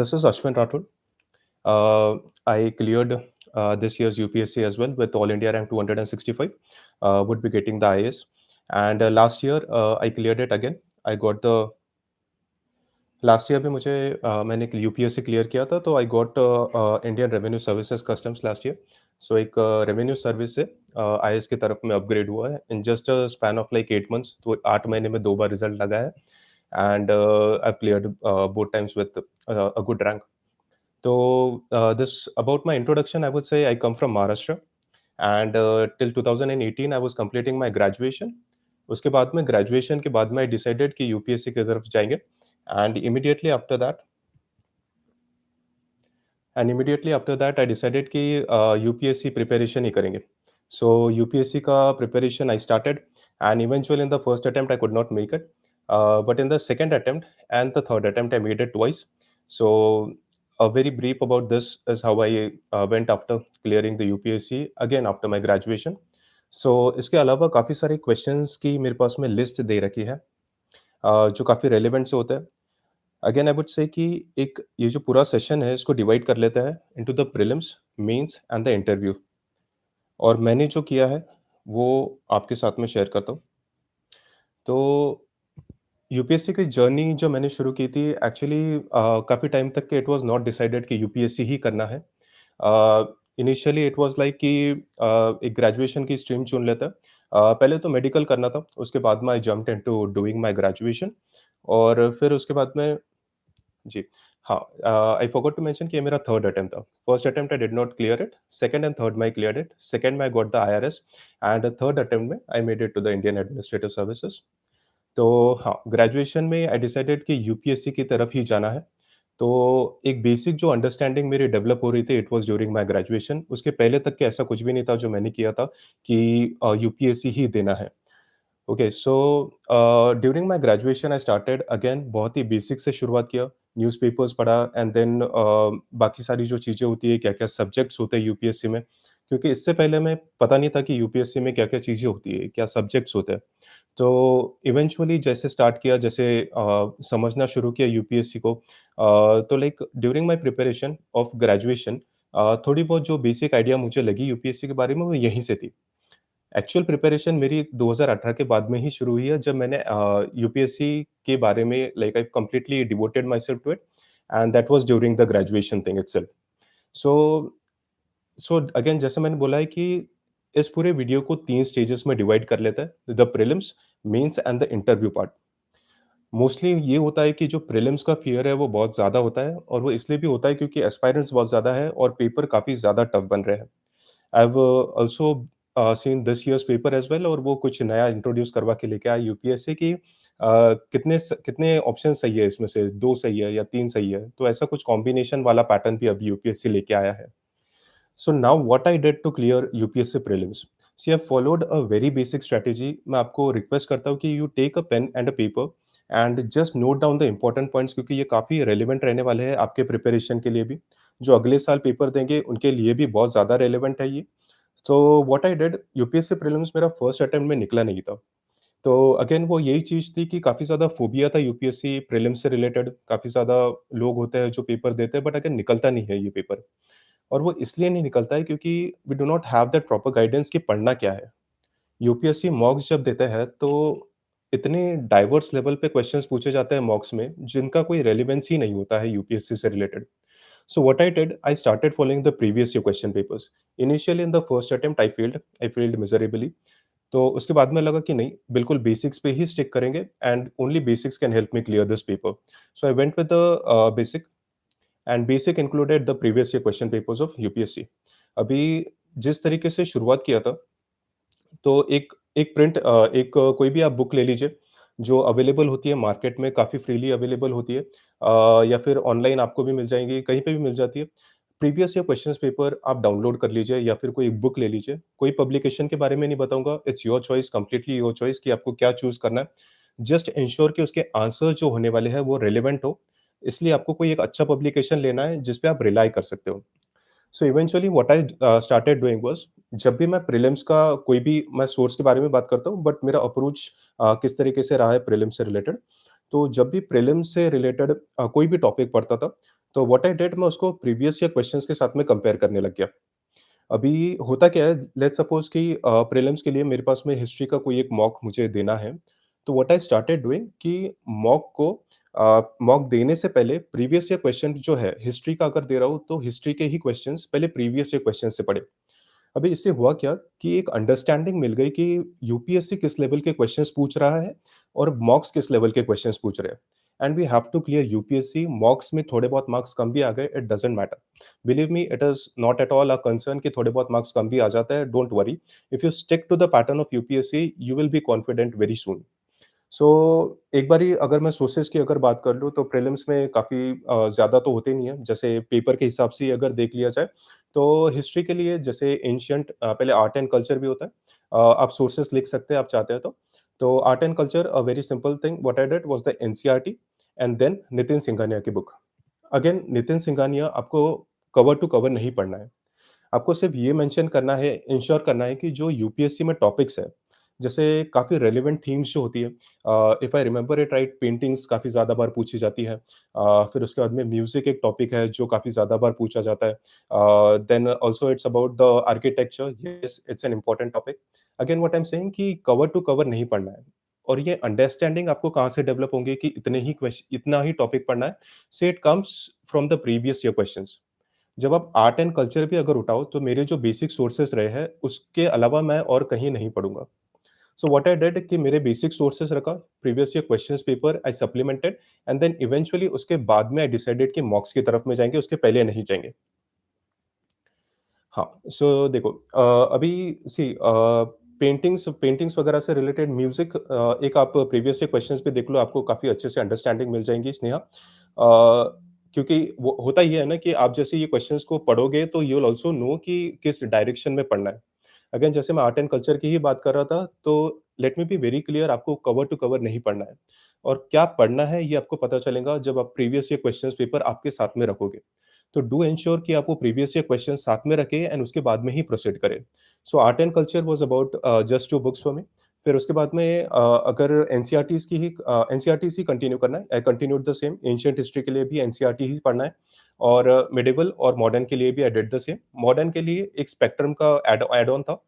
This is Ashwin Rathod. I cleared this year's UPSC as well with All India rank 265. Would be getting the IAS. And last year I cleared it again. I got the last year भी मुझे मैंने UPSC clear किया था तो I got Indian revenue services customs last year. So एक revenue service से IAS की तरफ में अपग्रेड हुआ है in just a span of like 8 months. तो 8 महीने में 2 बार रिजल्ट लगा है and I cleared both times with a good rank. So, this about my introduction, I would say I come from Maharashtra, and till 2018 I was completing my graduation. उसके बाद में graduation के बाद में आई डिसाइडेड कि UPSC की तरफ जाएंगे and immediately after that I decided कि यूपीएससी प्रिपरेशन ही करेंगे। सो यूपीएससी का preparation I started and eventually in the first attempt I could not make it, but in the second attempt and the third attempt I made it twice. So a very brief about this is how I went after clearing the UPSC again after my graduation. So इसके अलावा काफ़ी सारे questions की मेरे पास में list दे रखी है जो काफ़ी रेलेवेंट से होता है। अगेन आई वुड से कि एक ये जो पूरा सेशन है इसको डिवाइड कर लेता है into the prelims, mains and the interview. और मैंने जो किया है वो आपके साथ में शेयर करता हूँ। तो यूपीएससी की जर्नी जो मैंने शुरू की थी एक्चुअली काफ़ी टाइम तक के इट वाज़ नॉट डिसाइडेड कि यूपीएससी ही करना है। इनिशियली इट वाज़ लाइक कि एक ग्रेजुएशन की स्ट्रीम चुन लेता है। पहले तो मेडिकल करना था, उसके बाद में I jumped into doing my graduation और फिर उसके बाद में जी, हाँ, आई फॉरगॉट टू मेंशन कि ये मेरा थर्ड अटेम्प्ट था। First attempt I did not clear it, second and third में आई क्लियर्ड इट। सेकंड में I got the IRS and third attempt में I made it to the Indian administrative services. तो हाँ, graduation में I decided कि UPSC की तरफ ही जाना है। तो एक बेसिक जो अंडरस्टैंडिंग मेरी डेवलप हो रही थी, it was during my graduation. उसके पहले तक के ऐसा कुछ भी नहीं था जो मैंने किया था कि यूपीएससी ही देना है। Okay, so during my graduation I started again बहुत ही बेसिक से शुरुआत किया। न्यूज़पेपर्स पढ़ा एंड देन बाकी सारी जो चीज़ें होती है, क्या-क्या सब्जेक्ट्स होते हैं यूपीएससी में, क्योंकि इससे पहले मैं पता नहीं था कि यूपीएससी में क्या-क्या चीज़ें होती है, क्या सब्जेक्ट्स होते हैं। तो इवेंचुअली जैसे स्टार्ट किया, जैसे समझना शुरू किया यूपीएससी को, तो like during my preparation of graduation थोड़ी बहुत जो बेसिक आइडिया मुझे लगी यूपीएससी के बारे में वो यहीं से थी। एक्चुअल प्रिपरेशन मेरी 2018 के बाद में ही शुरू हुई है जब मैंने यूपीएससी के बारे में like I completely devoted my self to it and that was during the graduation thing itself. So so again जैसे मैंने बोला है कि इस पूरे वीडियो को 3 स्टेजेस में डिवाइड कर लेता है, the prelims, mains and the interview part. Mostly ये होता है कि जो प्रीलिम्स का फ़ियर है वो बहुत ज़्यादा होता है और वो इसलिए भी होता है क्योंकि एस्पायरेंट्स बहुत ज़्यादा है और पेपर काफ़ी ज़्यादा टफ बन रहे हैं। I have also seen this years paper as well और वो कुछ नया इंट्रोड्यूस करवा के लेके आया यूपीएससी की कितने ऑप्शन सही है इसमें से 2 सही है या 3 सही है। तो ऐसा कुछ कॉम्बिनेशन वाला पैटर्न भी अभी यूपीएससी लेके आया है। So now what I did to clear UPSC prelims. See, I followed a very basic strategy. मैं आपको रिक्वेस्ट करता हूँ कि you take a pen and a paper and just note down the important points क्योंकि ये काफ़ी relevant रहने वाले हैं आपके प्रिपरेशन के लिए भी। जो अगले साल पेपर देंगे उनके लिए भी बहुत ज़्यादा रेलेवेंट है ये। So what I did, UPSC prelims मेरा फर्स्ट अटेम्प्ट में निकला नहीं था। तो अगेन वो यही चीज़ थी कि काफ़ी ज़्यादा फोबिया था यूपीएससी प्रीलिम्स से रिलेटेड। काफ़ी ज़्यादा लोग होते हैं जो पेपर देते हैं बट अगेन निकलता नहीं है ये पेपर। और वो इसलिए नहीं निकलता है क्योंकि we do not have that proper guidance कि पढ़ना क्या है। यूपीएससी मॉक्स जब देता है तो इतने डाइवर्स लेवल पे क्वेश्चंस पूछे जाते हैं मॉक्स में जिनका कोई रेलेवेंस ही नहीं होता है यूपीएससी से related. So what I did, I started following the previous year question papers. Initially in the first attempt I failed miserably. तो उसके बाद में लगा कि नहीं, बिल्कुल बेसिक्स पे ही स्टिक करेंगे and only basics can help me clear this paper. So I went with the basic and basic included the previous year question papers of UPSC. अभी जिस तरीके से शुरुआत किया था, तो कोई भी आप बुक ले लीजिए, जो अवेलेबल होती है मार्केट में, काफ़ी फ्रीली अवेलेबल होती है, या फिर ऑनलाइन आपको भी मिल जाएँगी, कहीं पे भी मिल जाती है। प्रीवियस ईयर क्वेश्चंस पेपर आप डाउनलोड कर लीजिए या फिर कोई एक बुक ले लीजिए। कोई पब्लिकेशन के बारे में नहीं बताऊँगा, it's your choice, completely your choice कि आपको क्या चूज़ करना है। जस्ट एंश्योर कि उसके आंसर्स जो होने वाले हैं वो रिलेवेंट हो, इसलिए आपको कोई एक अच्छा पब्लिकेशन लेना है जिस पे आप रिलाय कर सकते हो। So eventually what I started doing was, जब भी मैं प्रीलिम्स का कोई भी मैं सोर्स के बारे में बात करता हूँ, बट मेरा अप्रोच किस तरीके से रहा है प्रीलिम्स से रिलेटेड। तो जब भी प्रीलिम्स से रिलेटेड कोई भी टॉपिक पढ़ता था, तो व्हाट आई डिड, मैं उसको प्रीवियस ईयर क्वेश्चंस के साथ में कंपेयर करने लग गया। अभी होता क्या है, लेट्स सपोज कि प्रीलिम्स के लिए मेरे पास में हिस्ट्री का कोई एक मॉक मुझे देना है, तो व्हाट आई स्टार्टेड डूइंग कि मॉक देने से पहले प्रीवियस ईयर क्वेश्चन जो है हिस्ट्री का अगर दे रहा हूँ, तो हिस्ट्री के ही क्वेश्चंस पहले प्रीवियस ईयर क्वेश्चन से पढ़े। अभी इससे हुआ क्या कि एक अंडरस्टैंडिंग मिल गई कि यूपीएससी किस लेवल के क्वेश्चंस पूछ रहा है और मॉक्स किस लेवल के क्वेश्चंस पूछ रहे हैं। And we have to clear UPSC. Mocks में थोड़े बहुत मार्क्स कम भी आ गए, it doesn't matter. Believe me, it is not at all a concern कि थोड़े बहुत मार्क्स कम भी आ जाता है। Don't worry, if you stick to the pattern of UPSC you will be confident very soon. So एक बारी अगर मैं सोर्सेज़ की अगर बात कर लूँ, तो प्रीलिम्स में काफ़ी ज़्यादा तो होते नहीं हैं। जैसे पेपर के हिसाब से ही अगर देख लिया जाए, तो हिस्ट्री के लिए जैसे एंशिएंट पहले आर्ट एंड कल्चर भी होता है। आप सोर्सेज़ लिख सकते हैं, आप चाहते हैं तो। तो art and culture, a very simple thing what I did was the NCERT and then Nitin Singhania की बुक। अगेन नितिन सिंघानिया आपको कवर टू कवर नहीं पढ़ना है। आपको सिर्फ ये मेंशन करना है, इंश्योर करना है कि जो यूपीएससी में टॉपिक्स है, जैसे काफ़ी रेलेवेंट थीम्स जो होती है, if I remember it right, paintings काफ़ी ज़्यादा बार पूछी जाती है। फिर उसके बाद में म्यूजिक एक टॉपिक है जो काफ़ी ज़्यादा बार पूछा जाता है। Then also it's about the architecture, yes it's an important topic. Again what I am saying कि कवर टू कवर नहीं पढ़ना है। और ये अंडरस्टैंडिंग आपको कहाँ से डेवलप होंगे कि इतना ही टॉपिक पढ़ना है। से it comes from the previous year questions. जब आप आर्ट एंड कल्चर भी अगर उठाओ, तो मेरे जो बेसिक सोर्सेस रहे हैं, उसके अलावा मैं और कहीं नहीं पढ़ूँगा। सो व्हाट आई डिड कि मेरे बेसिक सोर्सेस रखा, previous year questions paper I supplemented and then eventually उसके बाद में आई डिसाइडेड कि मॉक्स की तरफ में जाएँगे, उसके पहले नहीं जाएँगे। हाँ, सो देखो, अभी सी पेंटिंग्स पेंटिंग्स वगैरह से रिलेटेड म्यूज़िक, एक आप प्रीवियस ईयर क्वेश्चंस पे देख लो, आपको काफ़ी अच्छे से अंडरस्टैंडिंग मिल जाएँगी स्नेहा। क्योंकि वो होता ये है ना कि आप जैसे ये क्वेश्चंस को पढ़ोगे, तो यू विल आल्सो नो कि किस डायरेक्शन में पढ़ना है। अगेन जैसे मैं आर्ट एंड कल्चर की ही बात कर रहा था, तो let me be very clear, आपको कवर टू कवर नहीं पढ़ना है। और क्या पढ़ना है, ये आपको पता चलेगा जब आप प्रीवियस ईयर क्वेश्चंस पेपर आपके साथ में रखोगे। तो डू एंश्योर कि आप वो प्रीवियस ईयर क्वेश्चन साथ में रखें एंड उसके बाद में ही प्रोसीड करें। So art and culture was about just 2 books for me. फिर उसके बाद में अगर एनसीईआरटीज़ ही कंटिन्यू करना है, I continued the same. Ancient history के लिए भी एनसीईआरटी ही पढ़ना है और मिडेवल और मॉडर्न के लिए भी I did the same. Modern के लिए एक स्पेक्ट्रम का ऐड ऑन था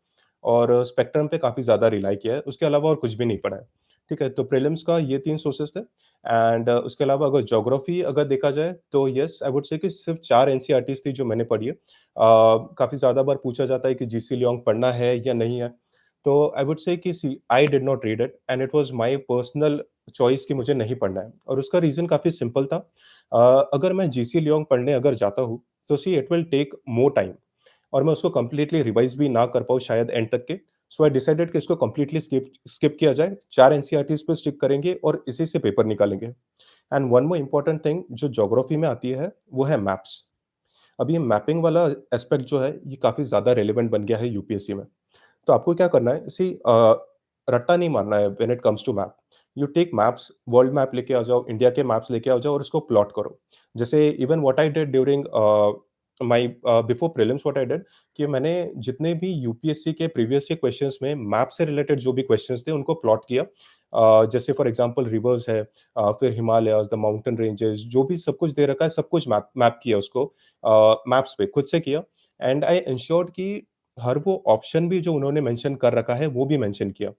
और स्पेक्ट्रम पे काफ़ी ज़्यादा रिलाई किया है। उसके अलावा और कुछ भी नहीं पढ़ा है। ठीक है? तो प्रीलिम्स का ये 3 सोर्सेज़ थे। एंड उसके अलावा अगर ज्योग्राफी अगर देखा जाए, तो येस आई वुड से कि सिर्फ 4 एनसीईआरटीज़ थी जो मैंने पढ़ी है। काफ़ी ज़्यादा बार पूछा जाता है कि जीसी लियोंग पढ़ना है या नहीं है। तो आई वुड से कि see I did not read it and it was my personal choice कि मुझे नहीं पढ़ना है और उसका रीज़न काफ़ी सिंपल था। अगर मैं जीसी लियोंग पढ़ने अगर जाता हूँ, तो see it will take more time और मैं उसको कंप्लीटली रिवाइज़ भी ना कर पाऊँ शायद एंड तक के। सो आई डिसाइडेड कि इसको कंप्लीटली स्किप स्किप किया जाए। 4 एनसीईआरटीज़ पे स्टिक करेंगे और इसी से पेपर निकालेंगे। And one more important thing जो ज्योग्राफी में आती है, वो है मैप्स। अब ये मैपिंग वाला एस्पेक्ट जो है, ये काफ़ी ज़्यादा रेलेवेंट बन गया है यूपीएससी में। तो आपको क्या करना है, रट्टा नहीं मारना है when it comes to map. You take maps, world map लेके आ जाओ, इंडिया के मैप्स लेके आ जाओ और उसको प्लॉट करो। जैसे even what I did during my before prelims, what I did कि मैंने जितने भी यूपीएससी के प्रीवियस ईयर क्वेश्चंस में मैप से रिलेटेड जो भी क्वेश्चंस थे, उनको प्लॉट किया। जैसे फॉर एग्जांपल रिवर्स है, फिर हिमालयाज़, द माउंटेन रेंजेस, जो भी सब कुछ दे रखा है, सब कुछ मैप मैप किया उसको, मैप्स पे खुद से किया। एंड आई एन्श्योर्ड कि हर वो ऑप्शन भी जो उन्होंने मेंशन कर रखा है, वो भी मेंशन किया।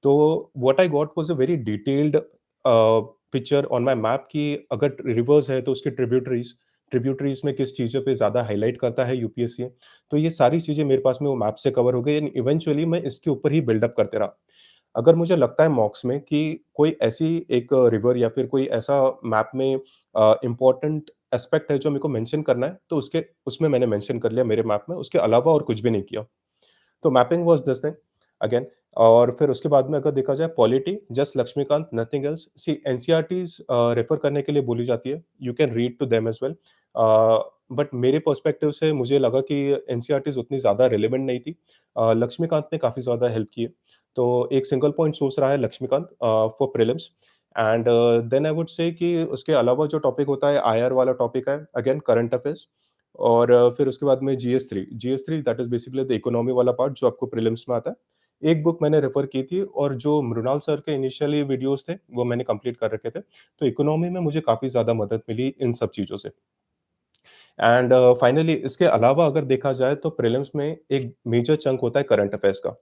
तो what I got was a very detailed picture on my map कि अगर रिवर्स है तो उसके ट्रिब्यूटरीज़ ट्रिब्यूटरीज़ में किस चीज़ों पे ज़्यादा हाइलाइट करता है यूपीएससी। तो ये सारी चीज़ें मेरे पास में वो मैप से कवर हो गई एंड इवेंचुअली मैं इसके ऊपर ही बिल्ड अप करते रहा। अगर मुझे लगता है मॉक्स में कि कोई ऐसी एक रिवर या फिर कोई ऐसा मैप में इम्पोर्टेंट एस्पेक्ट है जो मेरे को मेंशन करना है, तो उसके उसमें मैंने मेंशन कर लिया मेरे मैप में, उसके अलावा और कुछ भी नहीं किया। तो mapping was this thing again. और फिर उसके बाद में अगर देखा जाए polity, just Lakshmikant, nothing else. See NCERTs refer करने के लिए बोली जाती है, you can read to them as well. But मेरे पर्सपेक्टिव से मुझे लगा कि एनसीईआरटीज़ उतनी ज़्यादा रिलेवेंट नहीं थी। लक्ष्मीकांत ने काफ़ी ज़्यादा हेल्प की है। तो एक सिंगल पॉइंट सोर्स रहा है Laxmikanth for prelims. And then I would say कि उसके अलावा जो टॉपिक होता है, आईआर वाला टॉपिक है, अगेन करंट अफेयर्स। और फिर उसके बाद में जीएस3 that is basically the economy वाला पार्ट जो आपको प्रीलिम्स में आता है। एक बुक मैंने रेफ़र की थी और जो मृणाल सर के इनिशियली वीडियोज़ थे, वो मैंने कंप्लीट कर रखे थे। तो इकोनॉमी में मुझे काफ़ी ज़्यादा मदद मिली इन सब चीज़ों से। एंड फाइनली इसके अलावा अगर देखा जाए तो प्रीलिम्स में एक मेजर चंक होता है करंट अफेयर्स का।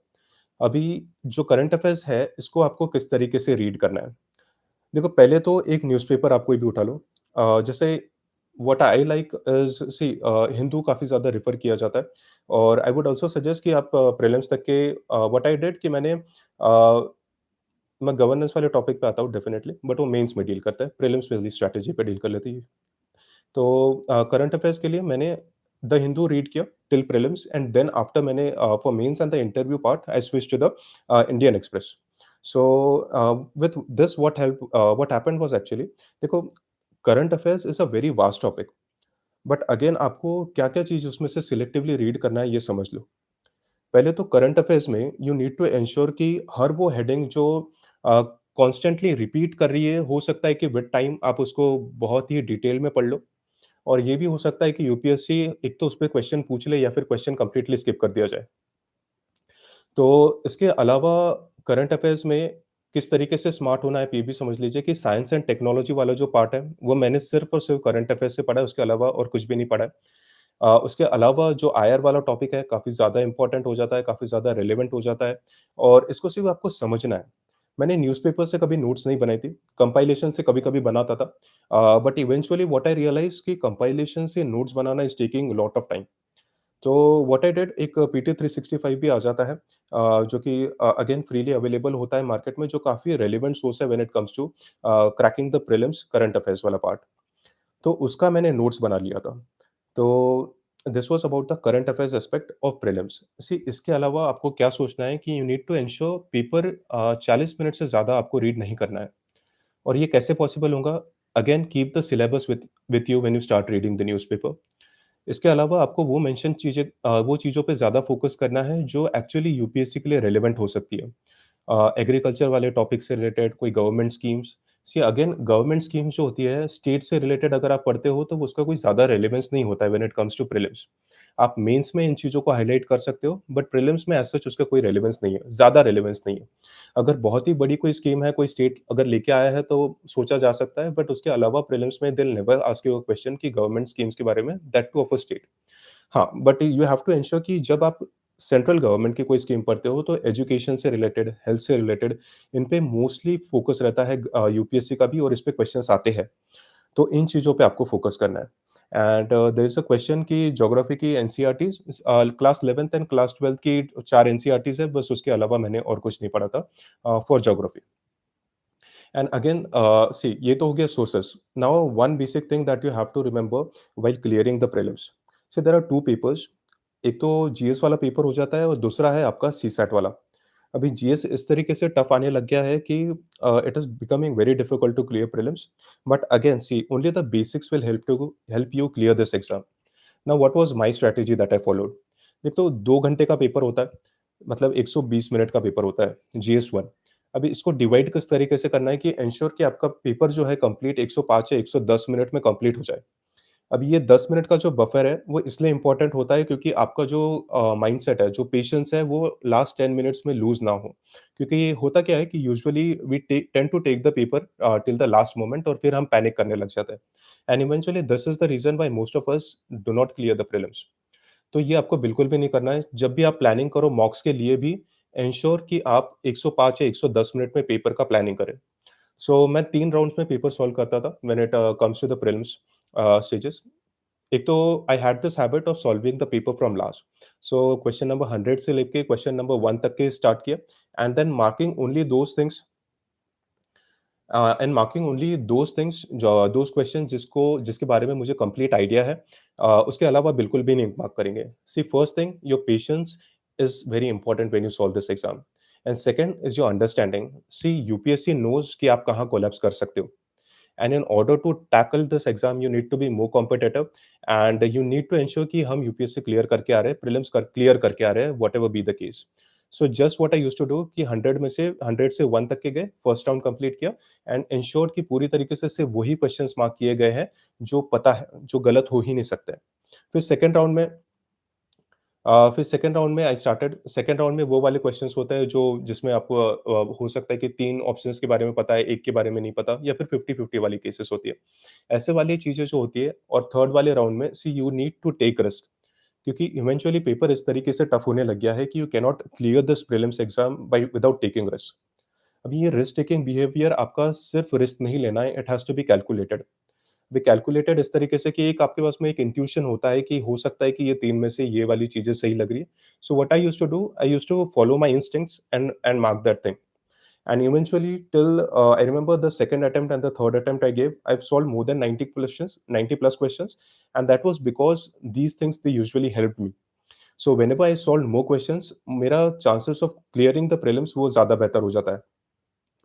अभी जो करंट अफेयर्स है, इसको आपको किस तरीके से रीड करना है? देखो, पहले तो एक न्यूज़पेपर आप कोई भी उठा लो। जैसे what I like is see Hindu काफ़ी ज़्यादा रेफ़र किया जाता है और आई वुड आल्सो सजेस्ट कि आप प्रीलिम्स तक के व्हाट आई डिड कि मैं गवर्नेंस वाले टॉपिक पे आता हूँ डेफ़िनिटली, बट वो मेंस में डील करता है। प्रीलिम्स मेनली स्ट्रैटेजी पे डील कर लेती है। तो करंट अफेयर्स के लिए मैंने द हिंदू रीड किया till prelims and then after मैंने for mains and the interview part I switch to the Indian Express. So with this what happened was actually, देखो, current affairs is a very vast topic, but again आपको क्या-क्या चीज़ उसमें से selectively read करना है ये समझ लो। पहले तो करंट अफेयर्स में यू नीड टू एंश्योर कि हर वो हेडिंग जो कॉन्स्टेंटली रिपीट कर रही है, हो सकता है कि विद टाइम आप उसको बहुत ही डिटेल में पढ़ लो। और ये भी हो सकता है कि यूपीएससी एक तो उसपे क्वेश्चन पूछ ले या फिर क्वेश्चन कंप्लीटली स्किप कर दिया जाए। तो इसके अलावा करंट अफेयर्स में किस तरीके से स्मार्ट होना है, आप ये भी समझ लीजिए कि साइंस एंड टेक्नोलॉजी वाला जो पार्ट है, वो मैंने सिर्फ़ और सिर्फ़ करंट अफेयर्स से पढ़ा है, उसके अलावा और कुछ भी नहीं पढ़ा है। उसके अलावा जो आईआर वाला टॉपिक है, काफ़ी ज़्यादा इम्पोर्टेंट हो जाता है, काफ़ी ज़्यादा रिलेवेंट हो जाता है और इसको सिर्फ़ आपको समझना है। मैंने न्यूज़पेपर से कभी नोट्स नहीं बनाई थी, कंपाइलेशन से कभी-कभी बनाता था। But eventually what I realise कि कंपाइलेशन से नोट्स बनाना is taking lot of time. तो व्हाट आई डिड, एक पीटी 365 भी आ जाता है, जो कि अगेन फ्रीली अवेलेबल होता है मार्केट में, जो काफ़ी रेलेवेंट सोर्स है when it comes to cracking the prelims current affairs वाला पार्ट। तो उसका मैंने नोट्स बना लिया था। तो this was about the current affairs aspect of prelims. See इसके अलावा आपको क्या सोचना है कि you need to ensure paper 40 minute से ज़्यादा आपको रीड नहीं करना है। और ये कैसे पॉसिबल होगा? Again keep the syllabus with you when you start reading the newspaper. इसके अलावा आपको वो मेंशन चीज़ें, वो चीज़ों पे ज़्यादा फ़ोकस करना है जो एक्चुअली यूपीएससी के लिए रिलेवेंट हो सकती है। एग्रीकल्चर वाले टॉपिक से रिलेटेड कोई government schemes, see again government schemes जो होती है स्टेट से रिलेटेड अगर आप पढ़ते हो तो उसका कोई ज़्यादा रेलेवेंस नहीं होता है when it comes to prelims. आप मेंस में इन चीज़ों को हाइलाइट कर सकते हो, बट प्रीलिम्स में एज़ सच उसका कोई रेलेवेंस नहीं है, ज़्यादा रेलेवेंस नहीं है। अगर बहुत ही बड़ी कोई स्कीम है, कोई स्टेट अगर लेके आया है तो सोचा जा सकता है, बट उसके अलावा प्रीलिम्स में they will never ask you a question कि गवर्नमेंट स्कीम्स के बारे में, that too of a state. हाँ, but you have to ensure कि जब आप सेंट्रल गवर्नमेंट की कोई स्कीम पढ़ते हो तो एजुकेशन से रिलेटेड, हेल्थ से रिलेटेड, इन पे मोस्टली फोकस रहता है यूपीएससी का भी, और इस पे क्वेश्चंस आते हैं। तो इन चीज़ों पे आपको फोकस करना है। And there is a question कि ज्योग्राफी की NCERTs, class 11th and class 12th की 4 एनसीईआरटीज़ है, बस उसके अलावा मैंने और कुछ नहीं पढ़ा था for geography. And again see ये तो हो गया sources. Now one basic thing that you have to remember while clearing the prelims. So there are 2 papers, एक तो जीएस वाला पेपर हो जाता है और दूसरा है आपका सीसैट वाला। अभी जीएस इस तरीके से टफ आने लग गया है कि it is becoming very difficult to clear prelims, but again see only the basics will help you clear this exam. Now what was my strategy that I followed? एक तो 2 घंटे का पेपर होता है, मतलब 120 मिनट का पेपर होता है, जीएस-1। अभी इसको डिवाइड किस तरीके से करना है कि एंश्योर कि आपका पेपर जो है कंप्लीट 105 या 110 मिनट में कंप्लीट हो जाए। अब ये 10 मिनट का जो बफर है, वो इसलिए इम्पोर्टेंट होता है क्योंकि आपका जो माइंडसेट है, जो पेशेंस है, वो लास्ट 10 मिनट्स में लूज़ ना हो। क्योंकि ये होता क्या है कि usually we tend to take the paper till the last moment और फिर हम पैनिक करने लग जाते हैं। And eventually this is the reason why most of us do not clear the prelims. तो ये आपको बिल्कुल भी नहीं करना है। जब भी आप प्लानिंग करो मॉक्स के लिए भी, एंश्योर कि आप 105 या 110 मिनट में पेपर का प्लानिंग करें। सो मैं 3 राउंड्स में पेपर सॉल्व करता था when it comes to the prelims stages. एक तो I had this habit of solving the paper from last. So question number 100 से लेके क्वेश्चन नंबर 1 तक के स्टार्ट किया and then marking only those things and marking only those question जिसके बारे में मुझे कंप्लीट आइडिया है। उसके अलावा बिल्कुल भी नहीं मार्क करेंगे। See first thing, your patience is very important when you solve this exam and second is your understanding. See UPSC knows कि आप कहाँ कोलैप्स कर सकते हो। And in order to tackle this exam you need to be more competitive and you need to ensure कि हम UPSC clear करके आ रहे हैं, प्रीलिम्स क्लियर करके आ रहे हैं, whatever be the case. So just what I used to do कि 100 में से 100 से 1 तक के गए, फर्स्ट राउंड कंप्लीट किया एंड एंश्योर कि पूरी तरीके से सिर्फ वही क्वेश्चंस मार्क किए गए हैं जो पता है, जो गलत हो ही नहीं सकते। फिर सेकंड राउंड में फिर सेकंड राउंड में आई स्टार्टेड सेकंड राउंड में वो वाले क्वेश्चंस होते हैं जो जिसमें आपको हो सकता है कि 3 ऑप्शंस के बारे में पता है, 1 के बारे में नहीं पता या फिर 50-50 वाली केसेस होती है। ऐसे वाली चीज़ें जो होती है और थर्ड वाले राउंड में see you need to take risk क्योंकि इवेंचुअली पेपर इस तरीके से टफ होने लग गया है कि you can not clear this prelims exam by without taking risk. अभी ये रिस्क टेकिंग बिहेवियर आपका सिर्फ रिस्क नहीं लेना है, it has to be calculated. वे कैलकुलेटेड इस तरीके से कि एक आपके पास में एक इंट्यूशन होता है कि हो सकता है कि ये 3 में से ये वाली चीज़ें सही लग रही है। So what I used to do, I used to follow my instincts and mark that thing. And eventually, till I remember the second attempt and the third attempt I gave, I've solved more than 90 questions, 90 plus questions, and that was because these things they usually helped me. So whenever I solved more questions, मेरा chances of clearing the prelims वो ज़्यादा बेहतर हो जाता है।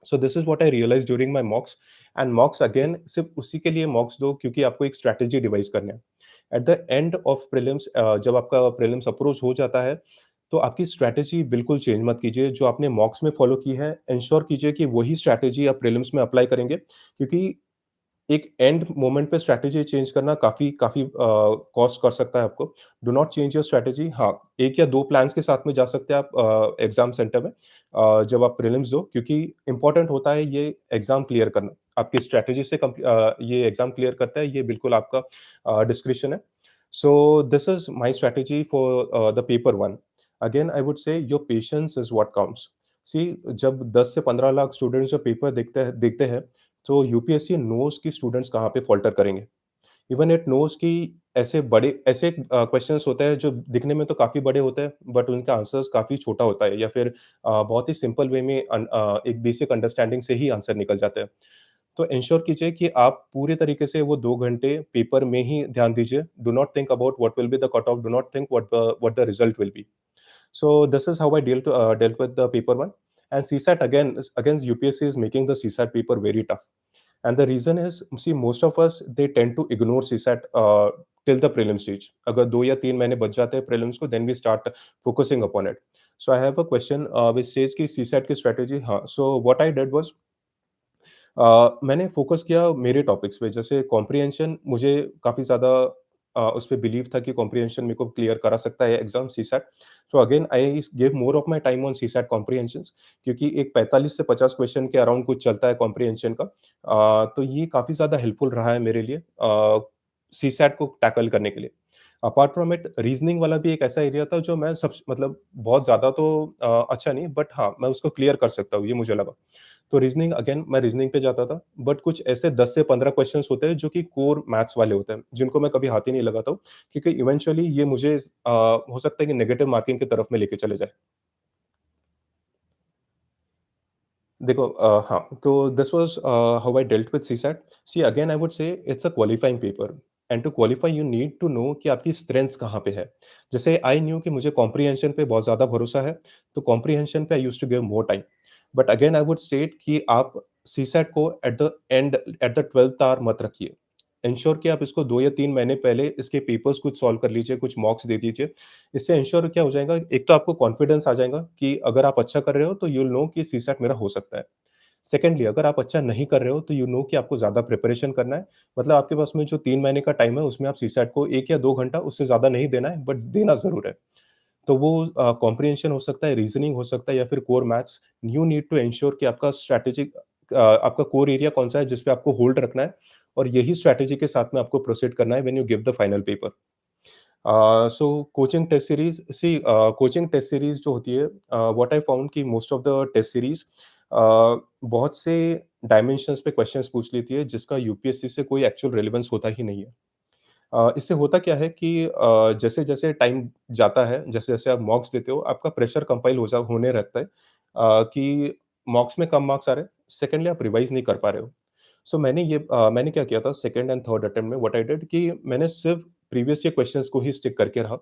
So this is what I realise during my mocks and mocks again सिर्फ उसी के लिए मॉक्स दो क्योंकि आपको एक स्ट्रैटेजी डिवाइस करना है at the end of prelims. जब आपका प्रीलिम्स अप्रोच हो जाता है तो आपकी स्ट्रैटेजी बिल्कुल चेंज मत कीजिए जो आपने मॉक्स में फॉलो की है, इंश्योर कीजिए कि वही स्ट्रैटेजी आप प्रीलिम्स में अप्लाई करेंगे क्योंकि एक एंड मोमेंट पे स्ट्रैटेजी चेंज करना काफ़ी काफ़ी कॉस्ट कर सकता है आपको। Do not change your strategy. हाँ, 1 या 2 प्लान्स के साथ में जा सकते हैं आप एग्ज़ाम सेंटर में जब आप प्रीलिम्स दो क्योंकि इम्पोर्टेंट होता है ये एग्ज़ाम क्लियर करना। आपकी स्ट्रैटेजी से ये एग्ज़ाम क्लियर करता है, ये बिल्कुल आपका डिस्क्रिशन है। So this is my strategy for the paper 1। Again I would say your patience is what counts. See जब 10 से 15 लाख स्टूडेंट्स जब पेपर देखते हैं तो यूपीएससी नोज़ कि स्टूडेंट्स कहाँ पे फ़ॉल्टर करेंगे। इवन इट नोज़ कि ऐसे क्वेश्चन्स होते हैं जो दिखने में तो काफ़ी बड़े होते हैं, बट उनका आंसर्स काफ़ी छोटा होता है या फिर बहुत ही सिंपल वे में एक बेसिक अंडरस्टैंडिंग से ही आंसर निकल जाता है। तो एंश्योर कीजिए कि आप पूरे तरीके से वो 2 घंटे पेपर में ही ध्यान दीजिए। Do not think about what will be the cut off, do not think what the result will be. So this is how I dealt with the paper one. And CSAT again UPSC is making the CSAT paper very tough. And the reason is, see, most of us they tend to ignore CSAT till the prelim stage. अगर 2 या 3 महीने बच जाते हैं prelims को, then we start focusing upon it. So I have a question which says कि CSAT की strategy, हाँ, so what I did was मैंने फ़ोकस किया मेरे टॉपिक्स पे, जैसे कॉम्प्रिहेंशन मुझे काफ़ी ज़्यादा उस पे बिलीव था कि कॉम्प्रिहेंशन मेरे को क्लियर करा सकता है exam CSAT. So again I give more of my time on CSAT comprehensions क्योंकि एक 45 से 50 क्वेश्चन के अराउंड कुछ चलता है कॉम्प्रिहेंशन का। तो ये काफ़ी ज़्यादा हेल्पफुल रहा है मेरे लिए सीसैट को टैकल करने के लिए। अपार्ट फ्रॉम इट रीज़निंग वाला भी एक ऐसा एरिया था जो मैं सब मतलब बहुत ज़्यादा तो अच्छा नहीं, बट हाँ, मैं उसको क्लियर कर सकता हूँ, ये मुझे लगा। तो रीज़निंग अगेन मैं रीज़निंग पे जाता था, बट कुछ ऐसे 10 से 15 क्वेश्चन्स होते हैं जो कि कोर मैथ्स वाले होते हैं, जिनको मैं कभी हाथ ही नहीं लगाता हूँ, क्योंकि इवेंचुअली ये मुझे हो सकता है कि नेगेटिव मार्किंग की तरफ में लेके चले जाए। देखो हाँ, तो this was how I dealt with CSAT. See again I would say it's a qualifying paper and to qualify you need to know कि आपकी स्ट्रेंथ्स कहाँ पे है। जैसे आई न्यू कि मुझे कॉम्प्रिहेंशन पे बहुत ज़्यादा भरोसा है, तो कॉम्प्रिहेंशन पे I used to give more time. But again I would state कि आप सीसैट को एट द 12th आवर मत रखिए। एंश्योर कि आप इसको 2 या 3 महीने पहले इसके पेपर्स कुछ सॉल्व कर लीजिए, कुछ मॉक्स दे दीजिए। इससे एंश्योर क्या हो जाएगा, एक तो आपको कॉन्फिडेंस आ जाएगा कि अगर आप अच्छा कर रहे हो तो यू विल नो कि सीसैट मेरा हो सकता है। सेकेंडली अगर आप अच्छा नहीं कर रहे हो तो यू नो कि आपको ज़्यादा प्रिपरेशन करना है। मतलब आपके पास में जो 3 महीने का टाइम है उसमें आप सीसैट को 1 या 2 घंटा उससे ज़्यादा नहीं देना है, बट देना ज़रूर है। तो वो कॉम्प्रिहेंशन हो सकता है, रीज़निंग हो सकता है या फिर core maths. You need to ensure कि आपका स्ट्रैटेजिक आपका कोर एरिया कौन-सा है जिस पे आपको होल्ड रखना है और यही स्ट्रैटेजी के साथ में आपको प्रोसीड करना है when you give the final paper. So coaching test series जो होती है, व्हाट आई फाउंड कि most of the test series बहुत से डायमेंशंस पे क्वेश्चंस पूछ लेती है जिसका यूपीएससी से कोई एक्चुअल रेलेवेंस होता ही नहीं है। इससे होता क्या है कि जैसे-जैसे टाइम जाता है, जैसे-जैसे आप मॉक्स देते हो, आपका प्रेशर कंपाइल होने रहता है कि मॉक्स में कम मार्क्स आ रहे हैं, सेकंडली आप रिवाइज़ नहीं कर पा रहे हो। सो मैंने क्या किया था सेकंड एंड थर्ड अटेम्प्ट में व्हाट आई डिड कि मैंने सिर्फ प्रीवियस ईयर क्वेश्चंस को ही स्टिक करके रहा।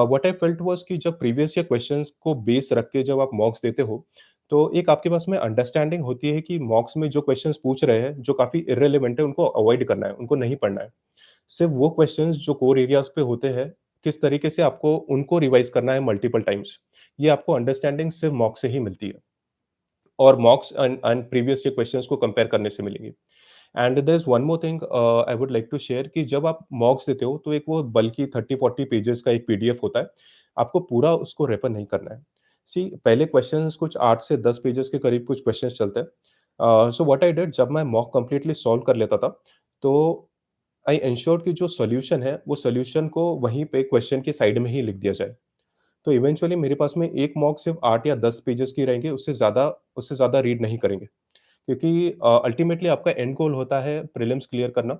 व्हाट आई फेल्ट वाज़ कि जब प्रीवियस ईयर क्वेश्चंस को बेस रख के जब आप मॉक्स देते हो, तो एक आपके पास में अंडरस्टैंडिंग होती है कि मॉक्स में जो क्वेश्चंस पूछ रहे हैं, जो काफ़ी इर्रेलेवेंट है, उनको अवॉइड करना है, उनको नहीं पढ़ना है। सिर्फ वो क्वेश्चंस जो कोर एरियाज़ पे होते हैं, किस तरीके से आपको उनको रिवाइज़ करना है मल्टीपल टाइम्स। ये आपको अंडरस्टैंडिंग सिर्फ मॉक से ही मिलती है और mocks and previous year questions को कंपेयर करने से मिलेगी। And there is one more thing I would like to share कि जब आप मॉक्स देते हो, तो एक वो बल्कि 30-40 पेजेज़ का एक पीडीएफ होता है। आपको पूरा उसको रेफर नहीं करना है। सी पहले क्वेश्चंस कुछ 8 से 10 पेजेज़ के करीब कुछ क्वेश्चंस चलते हैं। सो व्हाट आई डिड, जब मैं मॉक कंप्लीटली सॉल्व कर लेता था, तो आई एन्श्योर्ड कि जो सॉल्यूशन है, वो सॉल्यूशन को वहीं पे क्वेश्चन के साइड में ही लिख दिया जाए। तो इवेंचुअली मेरे पास में एक मॉक सिर्फ़ 8 या 10 पेजेज़ की रहेंगे, उससे ज़्यादा रीड नहीं करेंगे। क्योंकि अल्टीमेटली आपका एंड गोल होता है प्रीलिम्स क्लियर करना।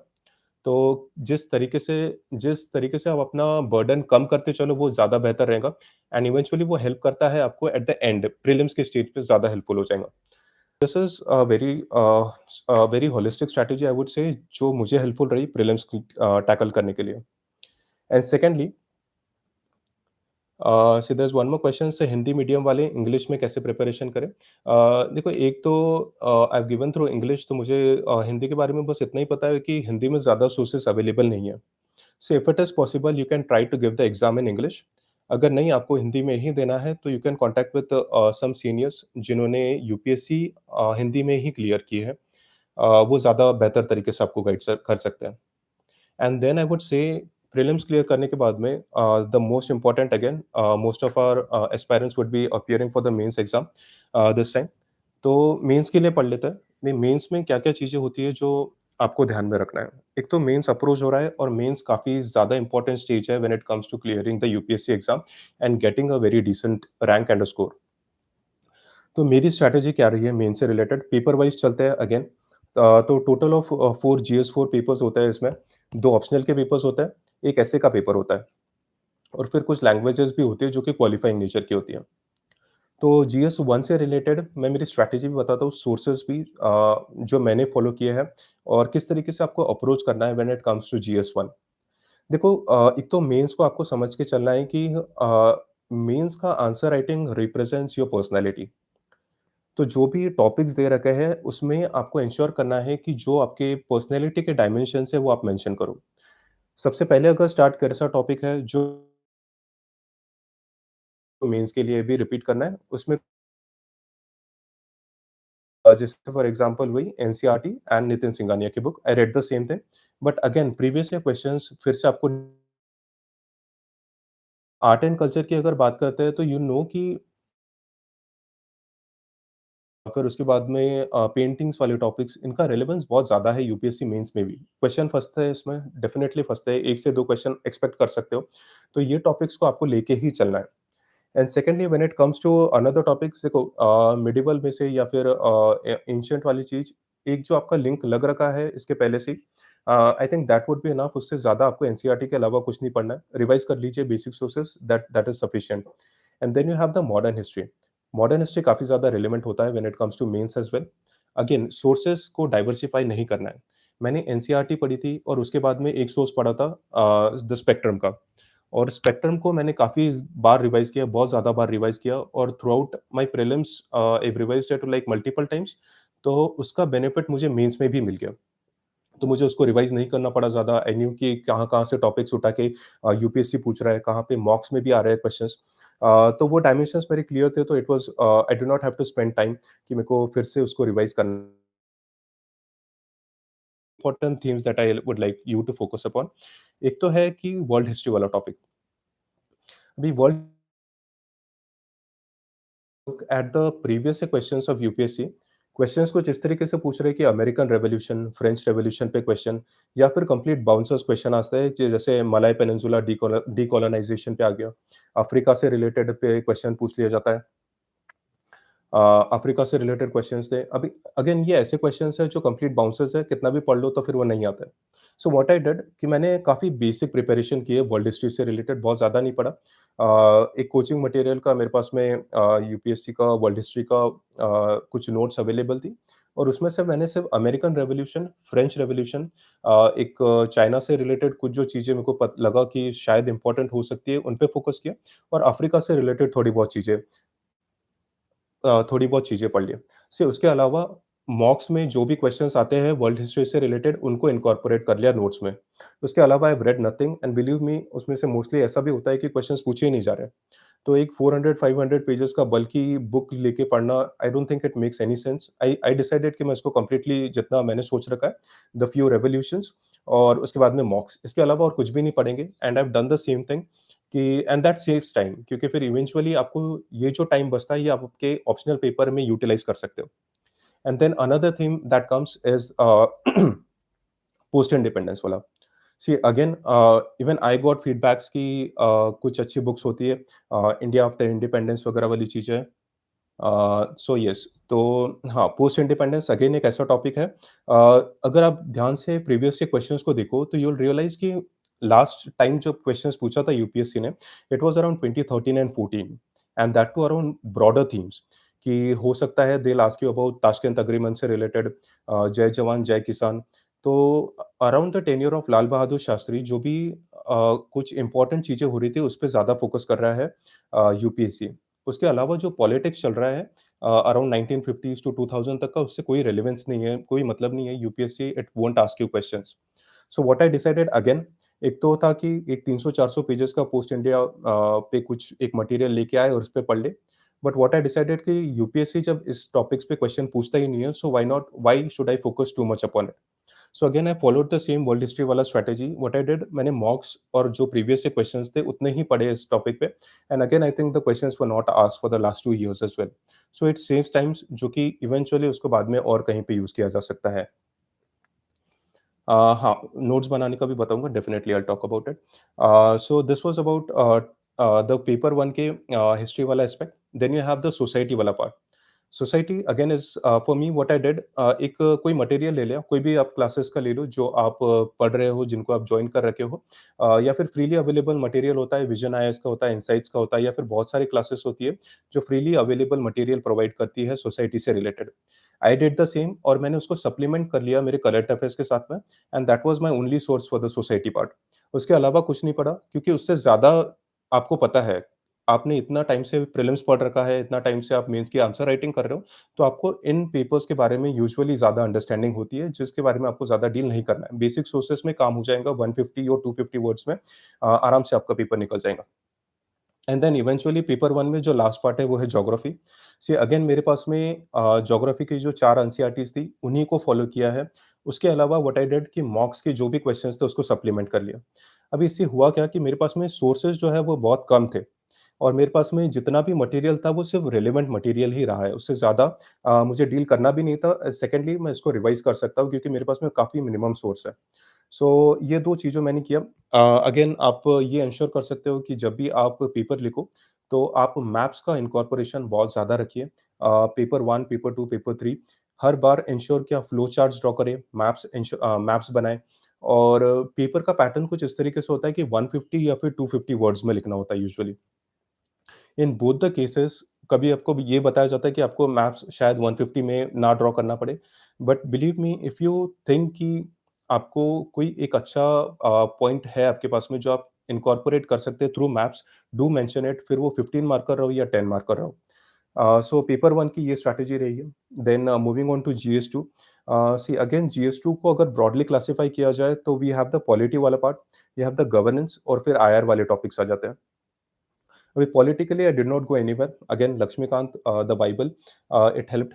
तो जिस तरीके से आप अपना बर्डन कम करते चलो, वो ज़्यादा बेहतर रहेगा एंड इवेंचुअली वो हेल्प करता है आपको एट द एंड प्रीलिम्स के स्टेज पे ज़्यादा हेल्पफुल हो जाएगा। This is very holistic strategy I would से, जो मुझे हेल्पफुल रही प्रीलिम्स की टैकल करने के लिए। And secondly, so there is one more question से, हिंदी मीडियम वाले इंग्लिश में कैसे प्रिपरेशन करें? देखो, एक तो I have given through English, तो मुझे हिंदी के बारे में बस इतना ही पता है कि हिंदी में ज़्यादा सोर्सेस अवेलेबल नहीं है। So if it is possible, you can try to give the exam in English. अगर नहीं, आपको हिंदी में ही देना है, तो you can contact with some seniors जिन्होंने यूपीएससी हिंदी में ही क्लियर की है। वो ज़्यादा बेहतर तरीके से आपको गाइड कर सकते हैं। And then I would say, prelims clear करने के बाद में the most important again, most of our aspirants would be appearing for the mains exam this time. तो मेंस के लिए पढ़ लेते हैं। मेंस में क्या-क्या चीज़ें होती है जो आपको ध्यान में रखना है। एक तो मेंस अप्रोच हो रहा है, और मेंस काफ़ी ज़्यादा इम्पोर्टेंट स्टेज है when it comes to clearing the UPSC exam and getting a very decent rank and a score. तो मेरी स्ट्रैटेजी क्या रही है मेंस से रिलेटेड? पेपर वाइज़ चलते हैं अगेन। तो टोटल ऑफ 4 जीएस 4 पेपर्स होते हैं इसमें। 2 ऑप्शनल के पेपर्स होते हैं, 1 एसे का पेपर होता है, और फिर कुछ लैंग्वेजेज़ भी होती है जो कि क्वालिफाइंग नेचर की होती हैं। तो जीएस 1 से रिलेटेड मैं मेरी स्ट्रैटेजी भी बताता हूँ, सोर्सेज़ भी जो मैंने फॉलो किए हैं, और किस तरीके से आपको अप्रोच करना है when it comes to GS 1। देखो, एक तो मेंस को आपको समझ के चलना है कि मेंस का answer writing represents your personality. तो जो भी टॉपिक्स दे रखे हैं, उसमें आपको एंश्योर करना है कि जो आपके पर्सनैलिटी के डायमेंशंस है, वो आप मेंशन करो। सबसे पहले अगर स्टार्ट कर ऐसा टॉपिक है जो मेंस के लिए भी रिपीट करना है, उसमें जैसे फॉर एग्जांपल वही एनसीईआरटी एंड नितिन सिंघानिया की book, I read the same thing, but again previous year questions फिर से आपको। आर्ट एंड कल्चर की अगर बात करते हैं, तो यू नो कि फिर उसके बाद में पेंटिंग्स वाले टॉपिक्स, इनका रिलेवेंस बहुत ज़्यादा है यूपीएससी मेंस में भी। क्वेश्चन फँसते हैं इसमें, डेफिनिटली फँसते हैं, 1 से 2 क्वेश्चन एक्सपेक्ट कर सकते हो। तो ये टॉपिक्स को आपको लेके ही चलना है। And secondly, when it comes to another topics, देखो मिडिवल में से या फिर एंशिएंट वाली चीज़, एक जो आपका लिंक लग रखा है इसके पहले से ही, I think that would be enough. उससे ज़्यादा आपको एनसीईआरटी के अलावा कुछ नहीं पढ़ना है। रिवाइज़ कर लीजिए basic sources, that that is sufficient. And then you have the modern history. Modern history काफ़ी ज़्यादा रिलेवेंट होता है when it comes to mains as well. Again sources को डाइवर्सिफाई नहीं करना है। मैंने एनसीईआरटी पढ़ी थी, और उसके बाद में एक सोर्स पढ़ा था द स्पेक्ट्रम का। और स्पेक्ट्रम को मैंने काफ़ी बार रिवाइज़ किया, बहुत ज़्यादा बार रिवाइज़ किया, और through out my prelims I revised it like multiple times. तो उसका बेनिफिट मुझे मेंस में भी मिल गया। तो मुझे उसको रिवाइज़ नहीं करना पड़ा ज़्यादा। आई न्यू कि कहाँ-कहाँ से टॉपिक्स उठा के यूपीएससी पूछ रहा है, कहाँ पे मॉक्स में भी आ रहे हैं क्वेश्चंस। तो वो डायमेंशंस मेरे क्लियर थे, तो it was I do not have to spend time कि मेरे को फिर से उसको रिवाइज़ करना। Important themes that I would like you to focus upon. एक तो है कि वर्ल्ड हिस्ट्री वाला टॉपिक। अभी world look at the previous questions of UPSC. Questions कुछ इस तरीके से पूछ रहे हैं कि अमेरिकन रेवोल्यूशन, फ्रेंच रेवोल्यूशन पे क्वेश्चन, या फिर कंप्लीट बाउंसर्स क्वेश्चन आता है, जैसे मलाय पेनिनसुला डीकोलोनाइजेशन पे आ गया। अफ्रीका से रिलेटेड पे क्वेश्चन पूछ लिया जाता है। अफ्रीका से रिलेटेड क्वेश्चंस थे। अभी अगेन ये ऐसे क्वेश्चंस हैं जो कंप्लीट बाउंसर्स है, कितना भी पढ़ लो तो फिर वो नहीं आते। सो व्हाट आई डिड कि मैंने काफ़ी बेसिक प्रिपरेशन की है वर्ल्ड हिस्ट्री से रिलेटेड, बहुत ज़्यादा नहीं पढ़ा। एक कोचिंग मटेरियल का मेरे पास में यूपीएससी का वर्ल्ड हिस्ट्री का कुछ नोट्स अवेलेबल थी, और उसमें से मैंने सिर्फ अमेरिकन रेवोल्यूशन, फ्रेंच रेवोल्यूशन, एक चाइना से रिलेटेड कुछ जो चीज़ें मेरे को लगा कि शायद इंपॉर्टेंट हो सकती है, उन पे फोकस किया, और अफ्रीका से रिलेटेड थोड़ी बहुत चीज़ें पढ़ ली। उसके अलावा मॉक्स में जो भी क्वेश्चंस आते हैं वर्ल्ड हिस्ट्री से रिलेटेड, उनको इनकॉर्पोरेट कर लिया नोट्स में। उसके अलावा I have red nothing, and believe me, उसमें से मोस्टली ऐसा भी होता है कि क्वेश्चंस पूछे ही नहीं जा रहे हैं। तो एक 400-500 पेजेस का बल्की बुक लेके पढ़ना, आई don't think it makes any sense. I I decided कि मैं इसको कंप्लीटली जितना मैंने सोच रखा है, द फ्यू रेवोल्यूशंस और उसके बाद में मॉक्स, इसके अलावा और कुछ भी नहीं पढ़ेंगे। And I have done the same thing कि एंड दैट सेव्स टाइम, क्योंकि फिर इवेंचुअली आपको ये जो टाइम बचता है ये आप आपके ऑप्शनल पेपर में यूटिलाइज कर सकते हो। And then another thing that comes is post independence वाला। See again even I got feedbacks कि कुछ अच्छी बुक्स होती है, इंडिया आफ्टर इंडिपेंडेंस वगैरह वाली चीज़ें। सो यस, तो हाँ, पोस्ट इंडिपेंडेंस अगेन एक ऐसा टॉपिक है। अगर आप ध्यान से प्रीवियस के क्वेश्चंस को देखो तो यू विल रियलाइज कि लास्ट टाइम जो क्वेश्चंस पूछा था यूपीएससी ने, it was around 2013 and 14, and that too around broader themes, कि हो सकता है they ask you about Tashkent agreement से रिलेटेड, जय जवान जय किसान। तो around the tenure of Lal Bahadur Shastri जो भी कुछ इंपॉर्टेंट चीजें हो रही थी उस पर ज्यादा फोकस कर रहा है यूपीएससी। उसके अलावा जो पॉलिटिक्स चल रहा है अराउंड 1950s टू 2000 तक का, उससे कोई रेलेवेंस नहीं है, कोई मतलब नहीं है। UPSC it won't ask you questions. So what I decided again, एक तो था कि एक 300-400 पेजेस का पोस्ट इंडिया पे कुछ एक मटेरियल लेके आए और उस पे पढ़ ले। बट व्हाट आई डिसाइडेड कि यूपीएससी जब इस टॉपिक्स पे क्वेश्चन पूछता ही नहीं है, so why should I focus too much upon it. So again I followed the same world history वाला स्ट्रैटेजी। व्हाट आई डिड, मैंने मॉक्स और जो प्रीवियस से क्वेश्चंस थे उतने ही पढ़े इस टॉपिक पे। And again I think the questions were not asked for the last 2 years as well. So it saves times, जो कि इवेंचुअली उसको बाद में और कहीं पे यूज़ किया जा सकता है। हाँ, नोट्स बनाने का भी बताऊँगा, definitely I will talk about it. So this was about the paper 1 के हिस्ट्री वाला aspect. Then you have the society वाला part. Society again is for me what I did, एक कोई मटेरियल ले लिया, कोई भी आप क्लासेस का ले लो जो आप पढ़ रहे हो, जिनको आप ज्वाइन कर रखे हो, या फिर फ्रीली अवेलेबल मटेरियल होता है, विजन आईएएस का होता है, इनसाइट्स का होता है, या फिर बहुत सारी क्लासेस होती है जो फ्रीली अवेलेबल मटेरियल प्रोवाइड करती है सोसाइटी से related. I did the same और मैंने उसको सप्लीमेंट कर लिया मेरे करंट अफेयर्स के साथ में, and that was my only source for the society part. उसके अलावा कुछ नहीं पढ़ा, क्योंकि उससे ज़्यादा आपको पता है, आपने इतना टाइम से प्रीलिम्स पढ़ रखा है, इतना टाइम से आप मेंस की आंसर राइटिंग कर रहे हो, तो आपको इन पेपर्स के बारे में यूजुअली ज़्यादा अंडरस्टैंडिंग होती है, जिसके बारे में आपको ज़्यादा डील नहीं करना है। बेसिक सोर्सेज़ में काम हो जाएगा, 150 और 250 वर्ड्स में आराम से आपका पेपर निकल जाएगा। एंड देन इवेंचुअली पेपर 1 में जो लास्ट पार्ट है वो है ज्योग्राफी। सी अगेन मेरे पास में ज्योग्राफी की जो 4 एनसीईआरटीज़ थी, उन्हीं को फॉलो किया है। उसके अलावा व्हाट आई डिड कि मॉक्स के जो भी क्वेश्चंस थे उसको सप्लीमेंट कर लिया। अब इससे हुआ क्या कि मेरे पास में सोर्सेज़ जो है वो बहुत कम थे, और मेरे पास में जितना भी मटेरियल था वो सिर्फ रिलेवेंट मटेरियल ही रहा है। उससे ज़्यादा मुझे डील करना भी नहीं था। सेकेंडली मैं इसको रिवाइज़ कर सकता हूँ, क्योंकि मेरे पास में काफ़ी मिनिमम सोर्स है। सो ये 2 चीज़ें मैंने किया। अगेन आप ये एंश्योर कर सकते हो कि जब भी आप पेपर लिखो, तो आप मैप्स का इनकॉर्पोरेशन बहुत ज़्यादा रखिए। पेपर 1, पेपर 2, पेपर 3 हर बार एंश्योर कि आप फ्लो चार्ट्स ड्रॉ करें, मैप्स बनाएँ, और पेपर का पैटर्न कुछ इस तरीके से होता है कि 150 या फिर 250 वर्ड्स में लिखना होता है usually. In both the cases कभी आपको भी ये बताया जाता है कि आपको मैप्स शायद 150 में ना ड्रॉ करना पड़े। But believe me, if you think कि आपको कोई एक अच्छा पॉइंट है आपके पास में जो आप इनकॉर्पोरेट कर सकते हैं through maps, do mention it, फिर वो 15 मार्कर रहो या 10 मार्कर रहो। सो पेपर 1 की ये स्ट्रैटेजी रही है। Then moving on to GS 2। सी अगेन जीएस 2 को अगर ब्रॉडली क्लासिफाई किया जाए तो वी हैव द पॉलिटी वाला part, we have the governance, और फिर आईआर वाले टॉपिक्स आ जाते हैं। अभी politically I did not go anywhere. Again Laxmikanth, the Bible, it helped.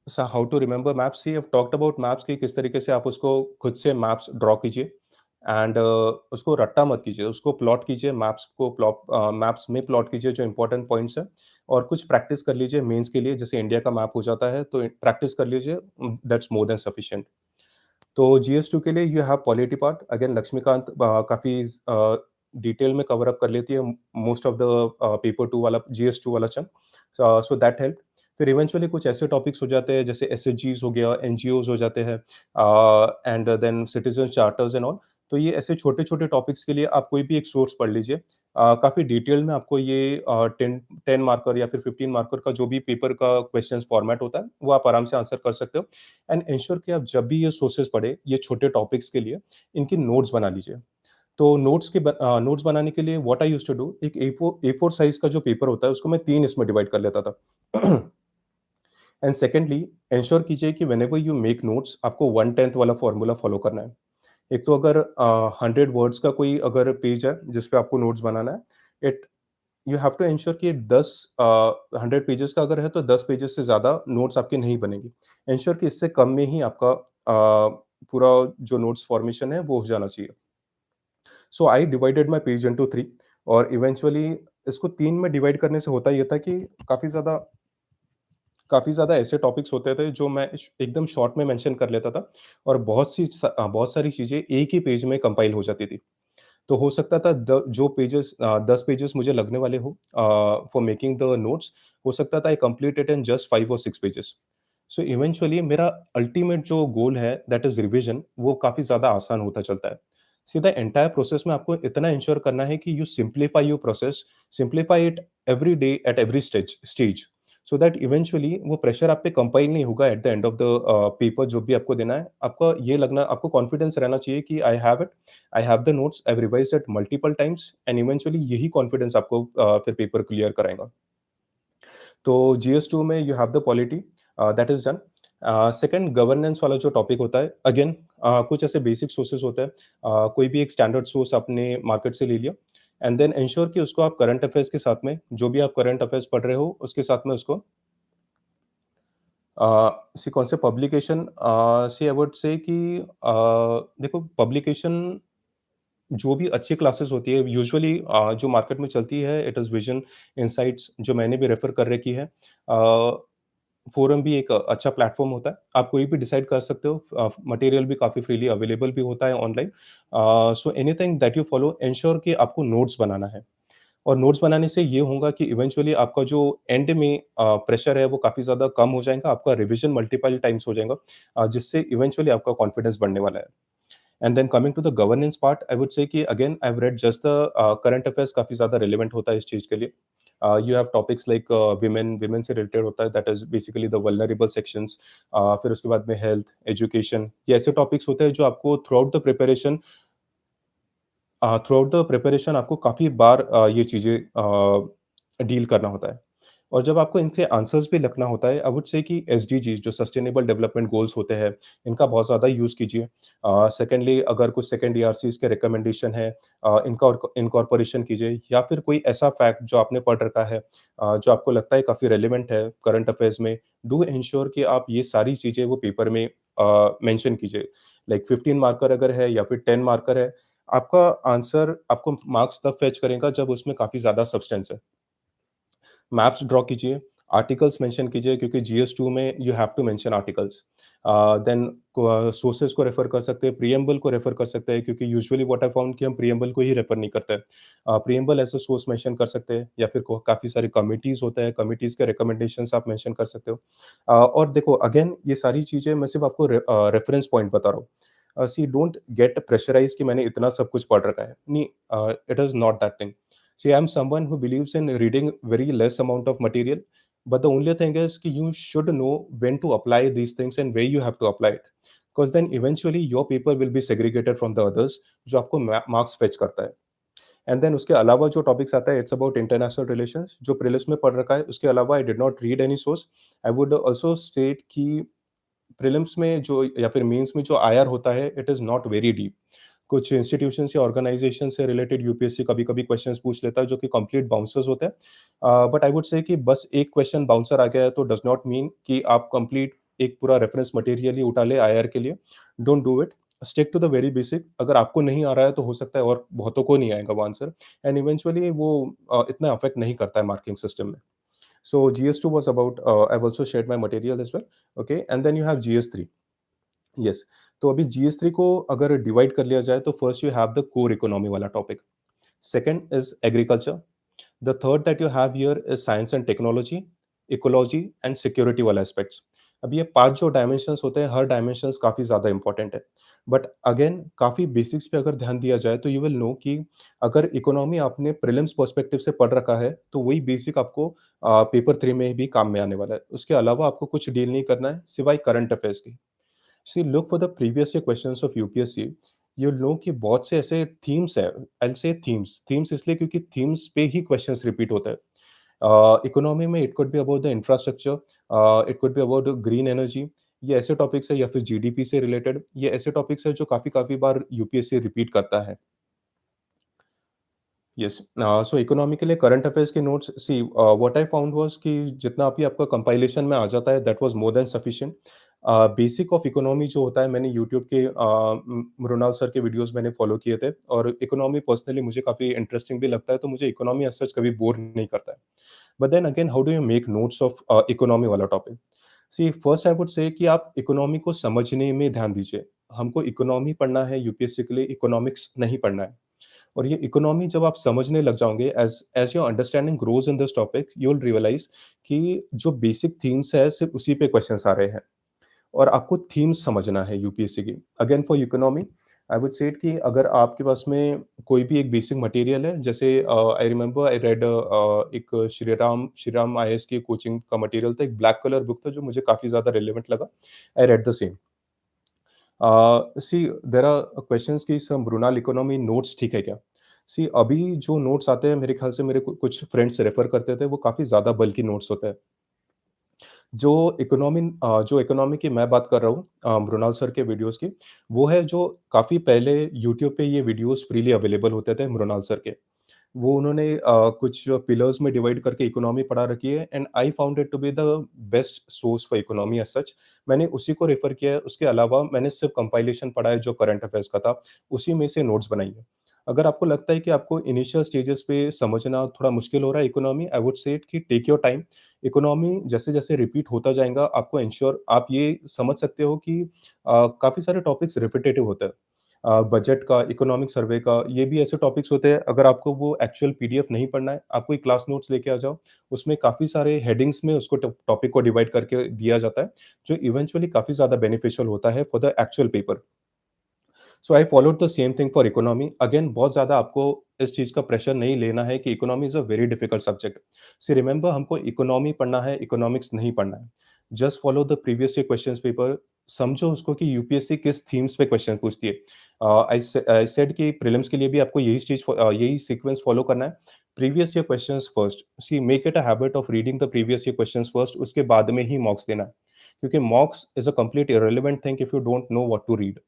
So how to remember maps, he have talked about maps कि किस तरीके से आप उसको खुद से मैप्स ड्रॉ कीजिए, एंड उसको रट्टा मत कीजिए, उसको प्लॉट कीजिए, मैप्स में प्लॉट कीजिए जो इंपॉर्टेंट पॉइंट्स हैं, और कुछ प्रैक्टिस कर लीजिए मेंस के लिए। जैसे इंडिया का मैप हो जाता है तो प्रैक्टिस कर लीजिए, दैट्स मोर देन सफिशिएंट। तो जीएस 2 के लिए you have polity part. Again Laxmikanth काफ़ी डिटेल में कवर अप कर लेती है मोस्ट ऑफ द पेपर 2 वाला, जीएस 2 वाला चंक। So that help. फिर इवेंचुअली कुछ ऐसे टॉपिक्स हो जाते हैं जैसे एसएचजीस हो गया, एनजीओज़ हो जाते हैं, and then citizen charters and all. तो ये ऐसे छोटे-छोटे टॉपिक्स के लिए आप कोई भी एक सोर्स पढ़ लीजिए। काफ़ी डिटेल में आपको ये 10 मार्कर या फिर 15 मार्कर का जो भी पेपर का क्वेश्चंस फॉर्मेट होता है, वो आप आराम से आंसर कर सकते हो। एंड इंश्योर कि आप जब भी ये सोर्सेज़ पढ़ें, ये छोटे टॉपिक्स के लिए, इनकी नोट्स बना लीजिए। तो नोट्स बनाने के लिए what I used to do, एक ए4 साइज़ का जो पेपर होता है, उसको मैं 3 इसमें डिवाइड कर लेता था। एंड सेकेंडली, इंश्योर कीजिए कि व्हेनेवर यू मेक नोट्स, आपको 1/10 वाला फॉर्मूला फॉलो करना है। एक तो अगर 100 वर्ड्स का कोई अगर पेज है जिस पे आपको नोट्स बनाना है, it you have to ensure कि 10 100 पेजेस का अगर है तो 10 पेजेस से ज़्यादा नोट्स आपके नहीं बनेंगे। एंश्योर कि इससे कम में ही आपका पूरा जो नोट्स फॉर्मेशन है वो हो जाना चाहिए। सो I divided my page into 3 और इवेंचुअली इसको 3 में डिवाइड करने से होता ये था कि काफ़ी ज़्यादा ऐसे टॉपिक्स होते थे जो मैं एकदम शॉर्ट में मेंशन कर लेता था और बहुत सारी चीज़ें एक ही पेज में कंपाइल हो जाती थी। तो हो सकता था 10 पेजेस मुझे लगने वाले हो फॉर मेकिंग द नोट्स, हो सकता था आई कंप्लीट इट इन जस्ट 5 और 6 पेजेस। सो इवेंचुअली मेरा अल्टीमेट जो गोल है दैट इज़ रिविज़न, वो काफ़ी ज़्यादा आसान होता चलता है। सी द एंटायर प्रोसेस में आपको इतना एंश्योर करना है कि you simplify your process, simplify it every day at every stage so that eventually वो प्रेशर आप पे कंपाइल नहीं होगा at the end of the paper जो भी आपको देना है। आपको कॉन्फिडेंस रहना चाहिए कि I have the notes, I have revised it multiple times and eventually यही कॉन्फिडेंस आपको फिर पेपर क्लियर कराएगा। तो जीएस2 में you have the polity that is done. Second governance वाला जो टॉपिक होता है, अगेन कुछ ऐसे बेसिक सोर्सेस होते हैं। कोई भी एक स्टैंडर्ड सोर्स आपने मार्केट से ले लिया एंड देन इंश्योर कि उसको आप करंट अफेयर्स के साथ में, जो भी आप करंट अफेयर्स पढ़ रहे हो उसके साथ में उसको सी कौन से publication C I would say कि देखो पब्लिकेशन जो भी अच्छी क्लासेस होती है यूजुअली जो मार्केट में चलती है इट इज़ विजन, इनसाइट्स जो मैंने भी रेफर कर रखी है। फोरम भी एक अच्छा प्लेटफॉर्म होता है, आप कोई भी डिसाइड कर सकते हो, मटेरियल भी काफ़ी फ्रीली अवेलेबल भी होता है online. So anything that you follow ensure कि आपको नोट्स बनाना है और नोट्स बनाने से ये होगा कि इवेंचुअली आपका जो एंड में प्रेशर है वो काफ़ी ज़्यादा कम हो जाएगा, आपका रिविजन मल्टीपल टाइम्स हो जाएगा, जिससे इवेंचुअली आपका कॉन्फिडेंस बढ़ने वाला है। And then coming to the governance part, I would say कि again I have read just the current affairs, काफ़ी ज़्यादा रिलेवेंट होता है इस चीज़ के लिए। You have topics like women से रिलेटेड होता है, that is basically the vulnerable sections. फिर उसके बाद में हेल्थ, एजुकेशन, ये ऐसे टॉपिक्स होते हैं जो आपको थ्रू आउट द प्रिपरेशन आपको काफ़ी बार ये चीज़ें डील करना होता है। और जब आपको इनके आंसर्स भी लिखना होता है, आई वुड से कि एसडीजीज़ जो सस्टेनेबल डेवलपमेंट गोल्स होते हैं, इनका बहुत ज़्यादा यूज़ कीजिए। सेकंडली अगर कुछ सेकंड ईआरसीज़ के रिकमेंडेशन है, इनका इनकॉर्पोरेशन कीजिए या फिर कोई ऐसा फैक्ट जो आपने पढ़ रखा है, जो आपको लगता है काफ़ी रेलेवेंट है करंट अफेयर्स में, डू एंश्योर कि आप ये सारी चीज़ें वो पेपर में मेंशन कीजिए। लाइक 15 मार्कर अगर है या फिर 10 मार्कर है, आपका आंसर आपको मार्क्स तब फेच करेगा जब उसमें काफ़ी ज़्यादा सब्सटेंस है। मैप्स ड्रॉ कीजिए, आर्टिकल्स मेंशन कीजिए क्योंकि जीएस2 में you have to mention articles. Then sources को रेफर कर सकते हैं, प्रिएम्बल को रेफर कर सकते हैं क्योंकि यूजुअली व्हाट आई फाउंड कि हम प्रिएम्बल को ही रेफर नहीं करते हैं। Preamble as a source mention कर सकते हैं या फिर को काफ़ी सारी कमिटीज़ होते हैं, कमिटीज़ के रिकमेंडेशंस आप मेंशन कर सकते हो। और देखो अगेन ये सारी चीज़ें मैं सिर्फ आपको रेफरेंस पॉइंट बता रहा हूँ। सी डोंट गेट प्रेशराइज़्ड कि मैंने इतना सब कुछ पढ़ रखा है। नहीं, it is not that thing. See, I'm someone who believes in reading very less amount of material, but the only thing is कि you should know when to apply these things and where you have to apply it. Because then eventually your paper will be segregated from the others, जो आपको marks fetch करता है। And then उसके अलावा जो topics आता है it's about international relations, जो प्रीलिम्स में पढ़ रखा है उसके अलावा आई did not read any source. I would also state कि प्रीलिम्स में जो या फिर मेंस में जो आईआर होता है it is not very deep. कुछ इंस्टीट्यूशंस या ऑर्गेनाइजेशन से रिलेटेड यूपीएससी कभी-कभी क्वेश्चंस पूछ लेता है जो कि कंप्लीट बाउंसर्स होते हैं। बट आई वुड से कि बस एक क्वेश्चन बाउंसर आ गया है तो डज़ नॉट मीन कि आप कंप्लीट एक पूरा रेफरेंस मटेरियल ही उठा लें आईआर के लिए। Don't do it. Stick to the very basic. अगर आपको नहीं आ रहा है तो हो सकता है और बहुतों को नहीं आएगा वो आंसर एंड इवेंचुअली वो इतना अफेक्ट नहीं करता है मार्किंग सिस्टम में। So GS2 was about, I've also shared my material as well. Okay, and then you have GS3. Yes, तो अभी जीएस3 को अगर डिवाइड कर लिया जाए तो first you have the core economy वाला topic, second is agriculture, the third that you have here is science and technology, ecology and security वाला एस्पेक्ट्स। अब ये 5 जो डायमेंशंस होते हैं, हर डायमेंशंस काफ़ी ज़्यादा इंपॉर्टेंट है। बट अगेन काफ़ी बेसिक्स पे अगर ध्यान दिया जाए तो यू विल नो कि अगर इकोनॉमी आपने प्रीलिम्स पर्सपेक्टिव से पढ़ रखा है, तो वही बेसिक आपको पेपर 3 में भी काम में आने वाला है। उसके अलावा आपको कुछ डील नहीं करना है, सिवाय करंट अफेयर्स के। See look for the previous year questions of UPSC, you know कि बहुत से ऐसे थीम्स हैं, I will say themes themes इसलिए क्योंकि थीम्स पे ही क्वेश्चंस रिपीट होता है। इकोनॉमी में it could be about the infrastructure, it could be about green energy, ये ऐसे टॉपिक्स है या फिर जीडीपी से रिलेटेड, ये ऐसे टॉपिक्स है जो काफ़ी बार यूपीएससी रिपीट करता है। यस, सो इकोनॉमी के लिए करंट अफेयर्स के notes, see what I found was कि जितना भी आपका कंपाइलेशन में आ जाता है, that was more than sufficient. Basic of economy जो होता है, मैंने यूट्यूब के मृणाल सर के वीडियोज़ मैंने फॉलो किए थे, और इकोनॉमी पर्सनली मुझे काफ़ी इंटरेस्टिंग भी लगता है, तो मुझे इकोनॉमी एज़ सच कभी बोर नहीं करता है। But then again, how do you make notes of economy वाला topic? See first I would say कि आप इकोनॉमी को समझने में ध्यान दीजिए। हमको इकोनॉमी पढ़ना है यूपीएससी के लिए, इकोनॉमिक्स नहीं पढ़ना है। और ये इकोनॉमी जब आप समझने लग जाओगे, as as your understanding grows in this topic, you will realise कि जो बेसिक थीम्स है सिर्फ उसी पे क्वेश्चंस आ रहे हैं, और आपको थीम्स समझना है यूपीएससी की। Again for economy, I would say कि अगर आपके पास में कोई भी एक बेसिक मटेरियल है, जैसे आई रिमेंबर आई रेड एक श्रीराम आईएएस की कोचिंग का मटेरियल था, एक ब्लैक कलर बुक था जो मुझे काफी ज्यादा रिलेवेंट लगा। I read the same. See there are questions की सम मृणाल इकोनॉमी नोट्स ठीक है क्या? सी अभी जो नोट्स आते हैं, मेरे ख्याल से मेरे कुछ फ्रेंड्स रेफर करते थे, वो काफ़ी ज़्यादा बल्की नोट्स होते हैं। जो इकोनॉमी की मैं बात कर रहा हूँ, मृणाल सर के वीडियोज़ की, वो है जो काफ़ी पहले यूट्यूब पे ये वीडियोज़ फ्रीली अवेलेबल होते थे मृणाल सर के। वो उन्होंने कुछ पिलर्स में डिवाइड करके इकोनॉमी पढ़ा रखी है, and I found it to be the best source for economy as such. मैंने उसी को रेफर किया है, उसके अलावा मैंने सिर्फ कंपाइलेशन पढ़ा है जो करंट अफेयर्स का था, उसी में से नोट्स बनाई है। अगर आपको लगता है कि आपको इनिशियल स्टेजेस पे समझना थोड़ा मुश्किल हो रहा है इकोनॉमी, आई वुड से कि टेक योर टाइम। इकोनॉमी जैसे जैसे रिपीट होता जाएगा, आपको इंश्योर आप ये समझ सकते हो कि काफ़ी सारे टॉपिक्स रिपीटेटिव होते हैं। बजट का, इकोनॉमिक सर्वे का, ये भी ऐसे टॉपिक्स होते हैं, अगर आपको वो एक्चुअल पीडीएफ नहीं पढ़ना है, आप कोई क्लास नोट्स लेके आ जाओ, उसमें काफ़ी सारे हेडिंग्स में उसको टॉपिक को डिवाइड करके दिया जाता है, जो इवेंचुअली काफ़ी ज़्यादा बेनिफिशियल होता है for the actual paper. So I followed the same thing for economy. Again, बहुत ज़्यादा आपको इस चीज़ का प्रेशर नहीं लेना है कि economy is a very difficult subject. See remember, हमको इकोनॉमी पढ़ना है, इकोनॉमिक्स नहीं पढ़ना है। Just follow the previous year questions paper, समझो उसको कि यूपीएससी किस थीम्स पे क्वेश्चन पूछती है। आई सेड कि प्रीलिम्स के लिए भी आपको यही सीक्वेंस फॉलो करना है। Previous year questions first, see make it a habit of reading the previous year questions first, उसके बाद में ही मॉक्स देना है। क्योंकि mocks is a complete irrelevant thing if you don't know what to read.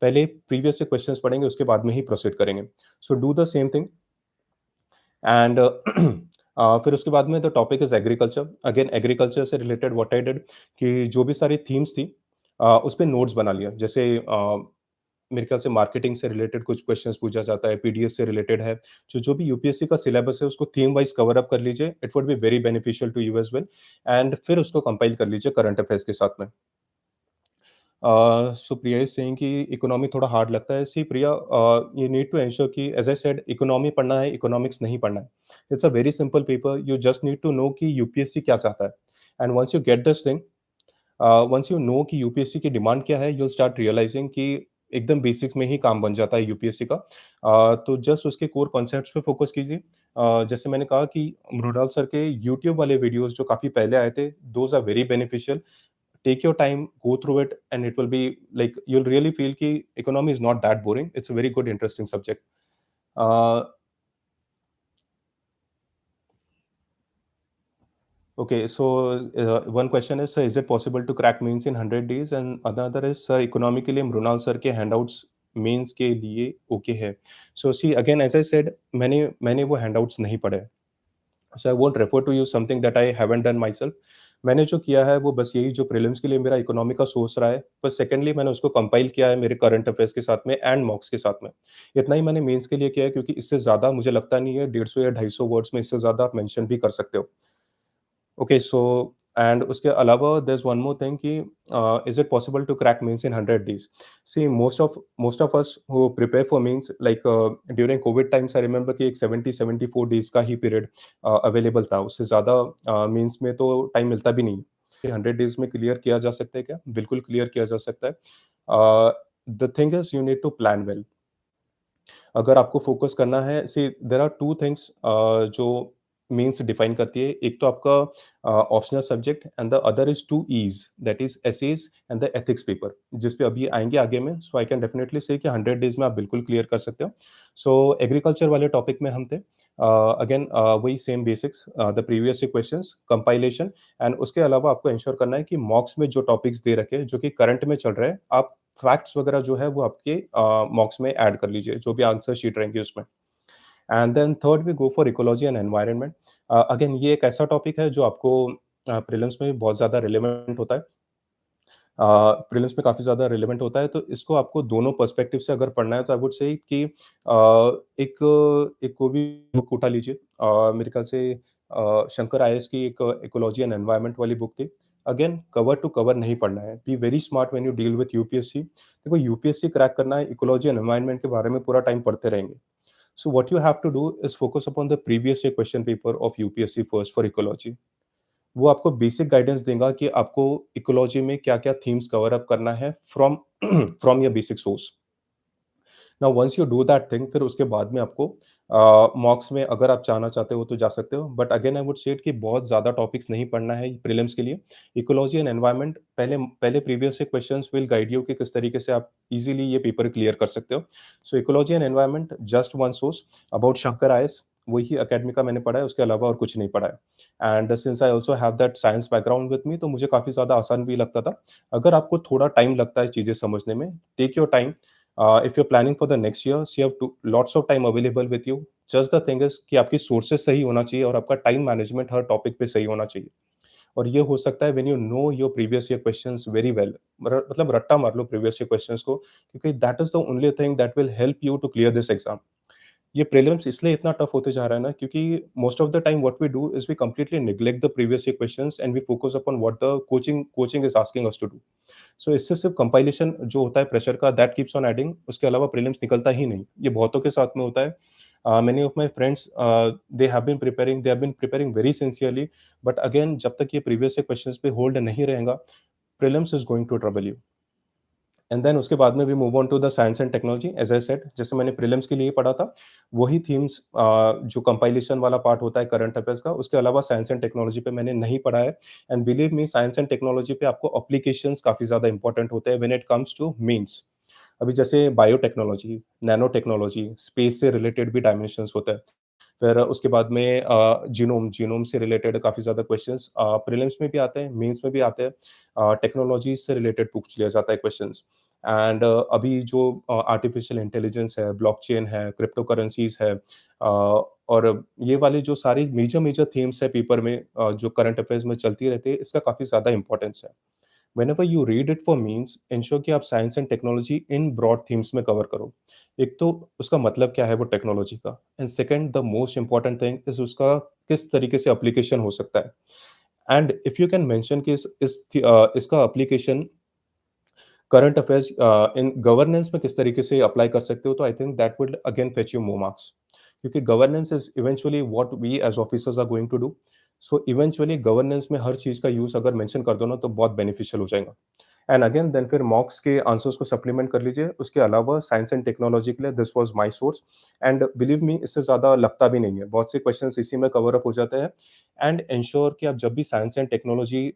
पहले प्रीवियस से questions पढ़ेंगे, उसके बाद में ही प्रोसीड करेंगे। So do the same thing, and फिर उसके बाद में the topic is agriculture. Again, agriculture से रिलेटेड व्हाट आई डिड कि जो भी सारी थीम्स थी, उस पे नोट्स बना लिया। जैसे मेरे ख्याल से मार्केटिंग से रिलेटेड कुछ क्वेश्चंस पूछा जाता है, पीडीएस से रिलेटेड है। जो जो भी यूपीएससी का सिलेबस है, उसको थीम वाइज कवर अप कर लीजिए, it would be very beneficial to you as well. And फिर उसको कंपाइल कर लीजिए करंट अफेयर्स के साथ में। सो प्रिया इज सेइंग कि इकोनॉमी थोड़ा हार्ड लगता है। See Priya, you need to ensure कि एज आई सेड, इकोनॉमी पढ़ना है, इकोनॉमिक्स नहीं पढ़ना है। It's a very simple paper, you just need to know कि यूपीएससी क्या चाहता है। And once you get this thing, once you know कि यूपीएससी की डिमांड क्या है, यूल स्टार्ट रियलाइजिंग कि एकदम बेसिक्स में ही काम बन जाता है यूपीएससी का। तो जस्ट उसके कोर कॉन्सेप्ट्स पे फोकस कीजिए। जैसे मैंने कहा कि मृणाल सर के यूट्यूब वाले वीडियोस जो काफ़ी पहले आए थे, those are very beneficial. Take your time, go through it, and it will be like you'll really feel ki economy is not that boring. It's a very good, interesting subject. Uh, okay, so one question is, is it possible to crack mains in 100 days? And another is, sir, economy के लिए Mrinal sir के handouts mains के लिए okay है। So see again, as I said, मैंने वो handouts नहीं पढ़े। So I won't refer to you something that I haven't done myself. मैंने जो किया है वो बस यही, जो प्रीलिम्स के लिए मेरा इकोनॉमी का सोर्स रहा है, बस सेकेंडली मैंने उसको कंपाइल किया है मेरे करंट अफेयर्स के साथ में एंड मॉक्स के साथ में। इतना ही मैंने मेंस के लिए किया है, क्योंकि इससे ज़्यादा मुझे लगता नहीं है, 150 या 250 वर्ड्स में इससे ज़्यादा आप मेंशन भी कर सकते हो। ओके, सो एंड उसके अलावा there is one more thing कि is it possible to crack mains in 100 days? See most of us who prepare for mains, like during covid times, I remember कि एक 70-74 days का ही period available था, उससे ज़्यादा mains में तो time मिलता भी नहीं। 100 डेज में क्लियर किया जा सकता है क्या? बिल्कुल क्लियर किया जा सकता है। The thing is, you need to plan well. अगर आपको फोकस करना है, see there are two things जो मीन्स डिफाइन करती है। एक तो आपका optional subject and the other is 2 E's, that is essays and the ethics paper, जिस पे अभी आएँगे आगे में। सो आई कैन डेफिनिटली से कि 100 डेज़ में आप बिल्कुल क्लियर कर सकते हो। सो एग्रीकल्चर वाले टॉपिक में हम थे। अगेन वही same basics, the previous questions, compilation and उसके अलावा आपको एंश्योर करना है कि मॉक्स में जो टॉपिक्स दे रखे हैं, जो कि करंट में चल रहे हैं, आप फैक्ट्स वगैरह जो है वो आपके मॉक्स में ऐड कर लीजिए, जो भी आंसर शीट रहेंगी उसमें। And then third we go for ecology and environment. Again ये एक ऐसा टॉपिक है जो आपको प्रीलिम्स में भी बहुत ज़्यादा रिलेवेंट होता है। प्रीलिम्स में काफ़ी ज़्यादा रिलेवेंट होता है, तो इसको आपको दोनों पर्सपेक्टिव से अगर पढ़ना है तो आई वुड से कि एक एक कोई भी बुक उठा लीजिए। मेरे ख्याल से शंकर आईएएस की एक इकोलॉजी एंड एनवायरनमेंट वाली बुक थी। अगेन कवर टू कवर नहीं पढ़ना है। Be very smart when you deal with UPSC. देखो यूपीएससी क्रैक करना है, इकोलॉजी एंड एनवायरनमेंट के बारे में पूरा टाइम पढ़ते रहेंगे। So what you have to do is focus upon the previous year question paper of UPSC first for ecology. वो आपको बेसिक गाइडेंस देगा कि आपको इकोलॉजी में क्या-क्या थीम्स कवर अप करना है from from your basic source. Now once you do that thing, फिर उसके बाद में आपको मॉक्स में अगर आप जाना चाहते हो तो जा सकते हो, but again I would say कि बहुत ज़्यादा टॉपिक्स नहीं पढ़ना है प्रीलिम्स के लिए। इकोलॉजी एंड एनवायरनमेंट पहले पहले प्रीवियस से क्वेश्चंस विल गाइड यू कि किस तरीके से आप इजीली ये पेपर क्लियर कर सकते हो। सो ecology and environment just one source about Shankar IAS, वही अकेडमी का मैंने पढ़ा है, उसके अलावा और कुछ नहीं पढ़ा है। And since I also have that science background with me, तो मुझे काफ़ी ज़्यादा आसान भी लगता था। अगर आपको थोड़ा टाइम लगता है चीज़ें समझने में, take your time. If you're planning for the next year, so you have to lots of time available with you. Just the thing is कि आपकी सोर्सेज सही होना चाहिए और आपका टाइम मैनेजमेंट हर टॉपिक पे सही होना चाहिए। और ये हो सकता है when you know your previous year questions very well. मतलब रट्टा मार लो प्रीवियस ईयर क्वेश्चंस को, क्योंकि that is the only thing that will help you to clear this exam. ये प्रीलिम्स इसलिए इतना टफ होते जा रहा है ना, क्योंकि most of the time what we do is we completely neglect the previous year questions and we focus upon what the coaching is asking us to do. So इससे सिर्फ कंपाइलेशन जो होता है प्रेशर का, दैट कीप्स ऑन एडिंग, उसके अलावा prelims निकलता ही नहीं। ये बहुतों के साथ में होता है। Many of my friends they have been preparing very sincerely, but again जब तक ये प्रीवियस क्वेश्चंस पे होल्ड नहीं रहेगा, prelims is going to trouble you. And then उसके बाद में we move on to the science and technology. As I said, जैसे मैंने प्रीलिम्स के लिए पढ़ा था, वही थीम्स जो कंपाइलेशन वाला पार्ट होता है करंट अफेयर्स का, उसके अलावा साइंस एंड टेक्नोलॉजी पे मैंने नहीं पढ़ा है। And believe me, science and technology पे आपको एप्लीकेशंस काफ़ी ज़्यादा इंपॉर्टेंट होते हैं when it comes two means. अभी जैसे बायोटेक्नोलॉजी, नैनो टेक्नोलॉजी, स्पेस से रिलेटेड भी डायमेंशंस होता है। फिर उसके बाद में जीनोम से रिलेटेड काफ़ी ज़्यादा क्वेश्चंस प्रीलिम्स में भी आते हैं, मेंस में भी आते हैं। टेक्नोलॉजी से रिलेटेड पूछ लिया जाता है क्वेश्चंस। एंड अभी जो आर्टिफिशियल इंटेलिजेंस है, ब्लॉकचेन है, क्रिप्टो करेंसीज़ है, और ये वाले जो सारी मेजर मेजर थीम्स है पेपर में, जो करंट अफेयर्स में चलती रहती है, इसका काफ़ी ज़्यादा इंपॉर्टेंस है। Whenever you read it for means, ensure कि आप science and technology in broad themes में कवर करो। एक तो उसका मतलब क्या है वो टेक्नोलॉजी का, and second the most important thing is उसका किस तरीके से एप्लीकेशन हो सकता है। And if you can mention कि इसका application current affairs in governance में किस तरीके से अप्लाई कर सकते हो, तो I think that would again fetch you more marks, क्योंकि governance is eventually what we as officers are going to do. So eventually governance में हर चीज का यूज अगर मेंशन कर दो ना, तो बहुत बेनिफिशियल हो जाएगा। एंड अगेन देन फिर मॉक्स के आंसर्स को सप्लीमेंट कर लीजिए। उसके अलावा साइंस एंड टेक्नोलॉजी के लिए this was my source, and believe me, इससे ज़्यादा लगता भी नहीं है। बहुत से क्वेश्चंस इसी में कवर अप हो जाते हैं। एंड इंश्योर कि आप जब भी साइंस एंड टेक्नोलॉजी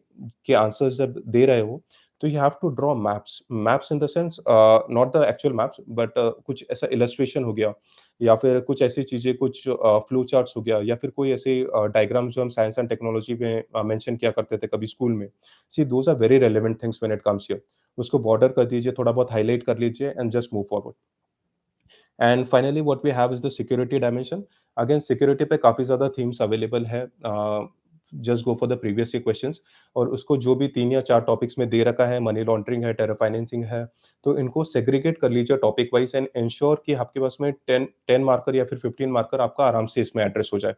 के आंसर्स जब दे रहे हो, तो you have to draw maps. Maps in the sense not the actual maps, but कुछ ऐसा इलस्ट्रेशन हो गया, या फिर कुछ ऐसी चीज़ें, कुछ फ्लो चार्ट्स हो गया, या फिर कोई ऐसे डायग्राम्स जो हम साइंस एंड टेक्नोलॉजी में मेंशन किया करते थे कभी स्कूल में। See those are very relevant things when it comes here. उसको बॉर्डर कर दीजिए, थोड़ा बहुत हाइलाइट कर लीजिए and just move forward. And finally what we have is the security dimension. Again security पे काफ़ी ज़्यादा थीम्स अवेलेबल है। Just go for the previous year questions, और उसको जो भी 3 या 4 टॉपिक्स में दे रखा है, मनी लॉन्ड्रिंग है, टेरर फाइनेंसिंग है, तो इनको सेग्रीगेट कर लीजिए टॉपिक वाइज़ एंड एन्श्योर कि आपके पास में 10 मार्कर या फिर 15 मार्कर आपका आराम से इसमें एड्रेस हो जाए।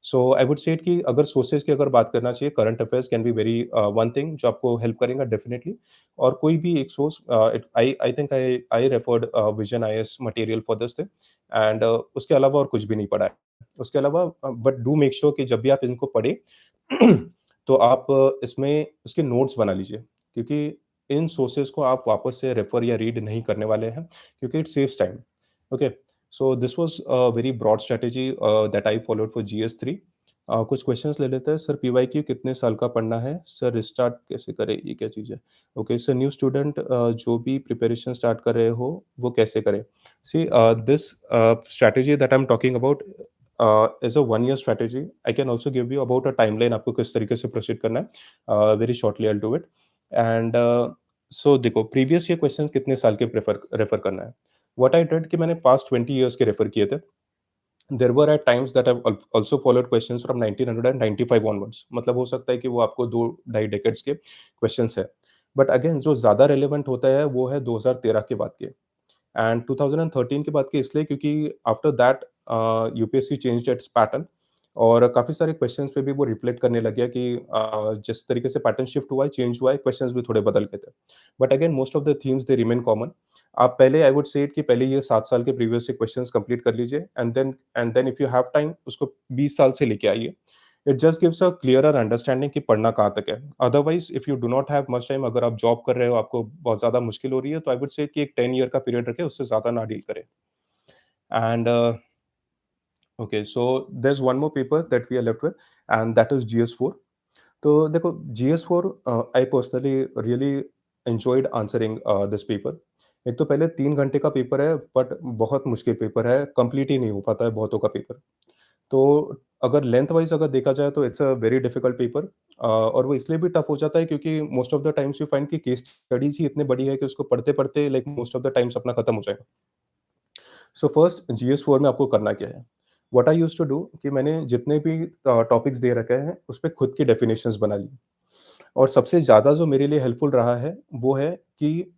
सो आई वुड से कि अगर सोर्सेज की अगर बात करना चाहिए, current affairs can be very one thing जो आपको हेल्प करेगा डेफिनेटली। और कोई भी एक source, I I think I referred vision IAS material for this thing, and उसके अलावा और कुछ भी नहीं पढ़ा है। उसके अलावा बट डू मेक श्योर कि जब भी आप इनको पढ़ें तो आप इसमें उसके नोट्स बना लीजिए, क्योंकि इन सोर्सेज को आप वापस से रेफर या रीड नहीं करने वाले हैं, क्योंकि it saves time. Okay, so this was a very broad strategy that I followed for GS3. कुछ क्वेश्चंस ले लेते हैं। सर पीवाईक्यू कितने साल का पढ़ना है? सर स्टार्ट कैसे करें? ये क्या चीज़ है? ओके सर न्यू स्टूडेंट जो भी प्रिपरेशन स्टार्ट कर रहे हो, वो कैसे करें? See this strategy that I am talking about is a 1 year strategy. I can also give you about a timeline आपको किस तरीके से प्रोसीड करना है। Very shortly I will do it and so देखो प्रीवियस ईयर क्वेश्चंस कितने साल के प्रेफर रेफर करना है। व्हाट आई डिड कि मैंने पास्ट 20 ईयर्स के रेफर किए थे। There were at times that I also followed questions from 1995 onwards, मतलब हो सकता है कि वो आपको 2 ढाई डेकेड्स के क्वेश्चंस है। बट अगेन जो ज़्यादा रिलेवेंट होता है वो है 2013 के बाद के एंड 2013 के बाद के इसलिए क्योंकि after that UPSC changed it's pattern और काफ़ी सारे क्वेश्चंस पे भी वो रिफ्लेक्ट करने लग गया कि जिस तरीके से पैटर्न शिफ्ट हुआ है, चेंज हुआ है, क्वेश्चंस भी थोड़े बदल गए थे। But again most of the themes they remain common. आप पहले आई वुड से इट कि पहले ये 7 साल के प्रीवियस से क्वेश्चंस कंप्लीट कर लीजिए and then if you have time उसको 20 साल से लेके आइए। It just gives a clearer understanding कि पढ़ना कहाँ तक है। Otherwise if you do not have much time, अगर आप जॉब कर रहे हो, आपको बहुत ज़्यादा मुश्किल हो रही है, तो आई वुड से कि एक 10 ईयर का पीरियड रखें, उससे ज़्यादा ना डील करें। And okay so there is one more paper that we are left with and that is जीएस-4। तो देखो जीएस-4 I personally really enjoyed answering this paper. एक तो पहले 3 घंटे का पेपर है बट बहुत मुश्किल पेपर है, कंप्लीट ही नहीं हो पाता है बहुतों का पेपर। तो अगर लेंथ वाइज़ अगर देखा जाए तो it's a very difficult paper और वो इसलिए भी टफ हो जाता है क्योंकि most of the times you find कि केस स्टडीज़ ही इतनी बड़ी है कि उसको पढ़ते-पढ़ते like most of the times अपना खत्म हो जाएगा। सो फर्स्ट जीएस-4 में आपको करना क्या है? What I used to do कि मैंने जितने भी टॉपिक्स दे रखे हैं, उसपे खुद की डेफिनिशंस बना ली। और सबसे ज़्यादा जो मेरे लिए हेल्पफुल रहा है, वो है कि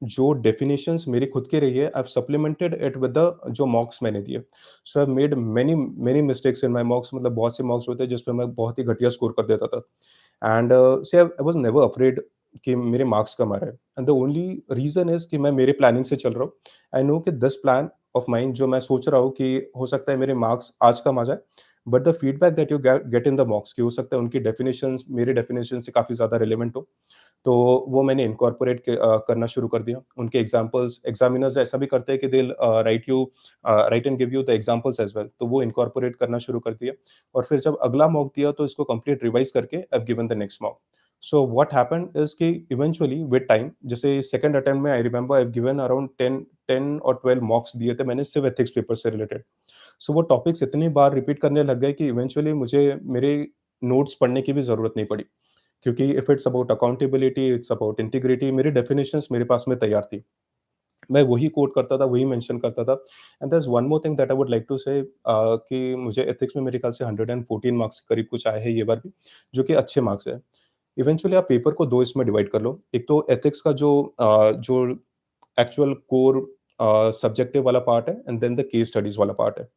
जो डेफिनिशंस मेरी खुद की रही है, I have supplemented it with the जो मॉक्स मैंने दिए। So I have made many many mistakes in my mocks, मतलब बहुत से मॉक्स होते हैं जिसपे मैं बहुत ही घटिया स्कोर कर देता था। एंड से आई वाज़ नेवर अफ्रेड कि मेरे मार्क्स कम आ रहे हैं and the only reason is कि मैं मेरे प्लानिंग से चल रहा हूँ। आई नो कि दिस प्लान ऑफ माइन जो मैं सोच रहा हूँ कि हो सकता है मेरे मार्क्स आज कम आ जाए, but the feedback that you get in the मॉक्स कि हो सकता है उनकी डेफिनिशंस मेरी डेफिनिशन से काफ़ी ज़्यादा रिलेवेंट हो। तो वो मैंने इनकॉर्पोरेट करना शुरू कर दिया। उनके एग्ज़ाम्पल्स एग्ज़ामिनर्स ऐसा भी करते हैं कि they will write and give you the examples as well, तो वो इनकॉर्पोरेट करना शुरू कर दिया। और फिर जब अगला मॉक दिया तो इसको कंप्लीट रिवाइज़ करके आई have given the next mock. So what happened is कि इवेंचुअली विद टाइम जैसे सेकंड अटेम्प्ट में आई remember I have given around 10 और 12 मॉक्स दिए थे मैंने सिर्फ एथिक्स पेपर से रिलेटेड। सो वो टॉपिक्स इतनी बार रिपीट करने लग गए कि इवेंचुअली मुझे मेरे नोट्स पढ़ने की भी ज़रूरत नहीं पड़ी। क्योंकि if it's about accountability, it's about integrity, मेरी डेफिनिशंस मेरे पास में तैयार थी। मैं वही कोट करता था, वही मेंशन करता था। And there is one more thing that I would like to say कि मुझे एथिक्स में मेरे ख्याल से 114 मार्क्स के करीब कुछ आए हैं ये बार भी, जो कि अच्छे मार्क्स हैं। इवेंचुअली आप पेपर को 2 इसमें डिवाइड कर लो। एक तो एथिक्स का जो एक्चुअल कोर सब्जेक्टिव वाला पार्ट है and then the case studies वाला पार्ट है।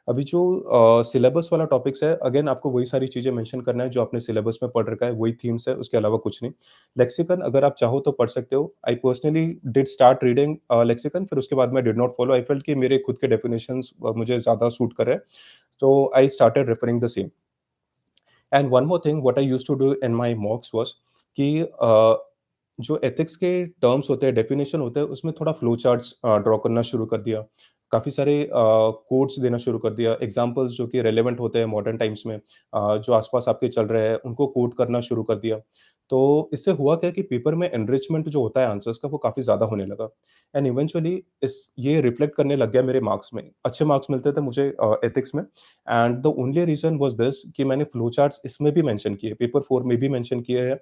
अभी जो सिलेबस वाला टॉपिक्स है, अगेन आपको वही सारी चीज़ें मेंशन करना है जो आपने सिलेबस में पढ़ रखा है, वही थीम्स है, उसके अलावा कुछ नहीं। लेक्सिकन अगर आप चाहो तो पढ़ सकते हो। I personally did start reading lexicon, फिर उसके बाद मैं did not follow. I felt कि मेरे खुद के डेफिनिशंस मुझे ज़्यादा सूट कर रहे हैं, तो I started referring the same. And one more thing what I used to do in my mocks was कि जो एथिक्स के टर्म्स होते हैं, डेफिनिशन होते हैं, उसमें थोड़ा फ्लो चार्ट्स ड्रॉ करना शुरू कर दिया। काफ़ी सारे कोट्स देना शुरू कर दिया, एग्ज़ाम्पल्स जो कि रेलेवेंट होते हैं मॉडर्न टाइम्स में, जो आस-पास आपके चल रहे हैं, उनको कोट करना शुरू कर दिया। तो इससे हुआ क्या कि पेपर में एनरिचमेंट जो होता है आंसर्स का, वो काफ़ी ज़्यादा होने लगा एंड इवेंचुअली इस ये रिफ्लेक्ट करने लग गया मेरे मार्क्स में। अच्छे मार्क्स मिलते थे मुझे एथिक्स में and the only reason was this कि मैंने फ्लो चार्ट्स इसमें भी मेंशन किए, पेपर 4 में भी मेंशन किए हैं।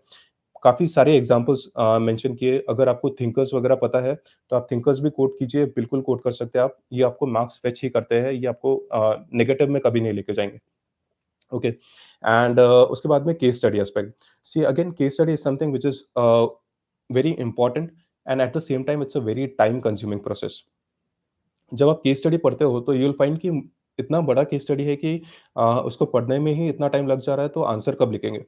काफ़ी सारे एग्ज़ाम्पल्स मेंशन किए। अगर आपको थिंकर्स वगैरह पता है, तो आप थिंकर्स भी कोट कीजिए, बिल्कुल कोट कर सकते हैं आप। ये आपको मार्क्स फेच ही करते हैं, ये आपको नेगेटिव में कभी नहीं लेके जाएँगे। ओके एंड उसके बाद में case study aspect. See again case study is something which is very important and at the same time it's a very time consuming process. जब आप केस स्टडी पढ़ते हो तो यू विल फाइंड कि इतना बड़ा केस स्टडी है कि उसको पढ़ने में ही इतना टाइम लग जा रहा है, तो आंसर कब लिखेंगे?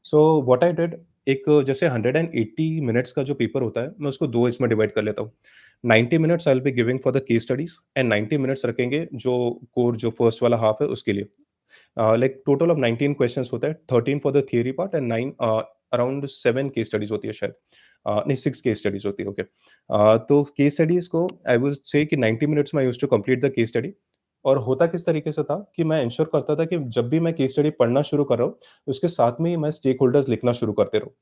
सो व्हाट आई डिड, एक जैसे 180 मिनट्स का जो पेपर होता है, मैं उसको 2 इसमें डिवाइड कर लेता हूँ। 90 minutes I will be giving for the case studies and 90 minutes रखेंगे जो कोर जो फर्स्ट वाला हाफ है उसके लिए। लाइक टोटल ऑफ 19 क्वेश्चंस होता है, 13 for the theory part and 9 around 7 case studies होती है शायद। नहीं 6 केस स्टडीज़ होती है, ओके। तो केस स्टडीज़ को आई वुड से कि 90 मिनट्स में I used to complete the case study और होता किस तरीके से था कि मैं एंश्योर करता था कि जब भी मैं केस स्टडी पढ़ना शुरू कर रहा हूँ, उसके साथ में ही मैं स्टेक होल्डर्स लिखना शुरू करते रहूँ।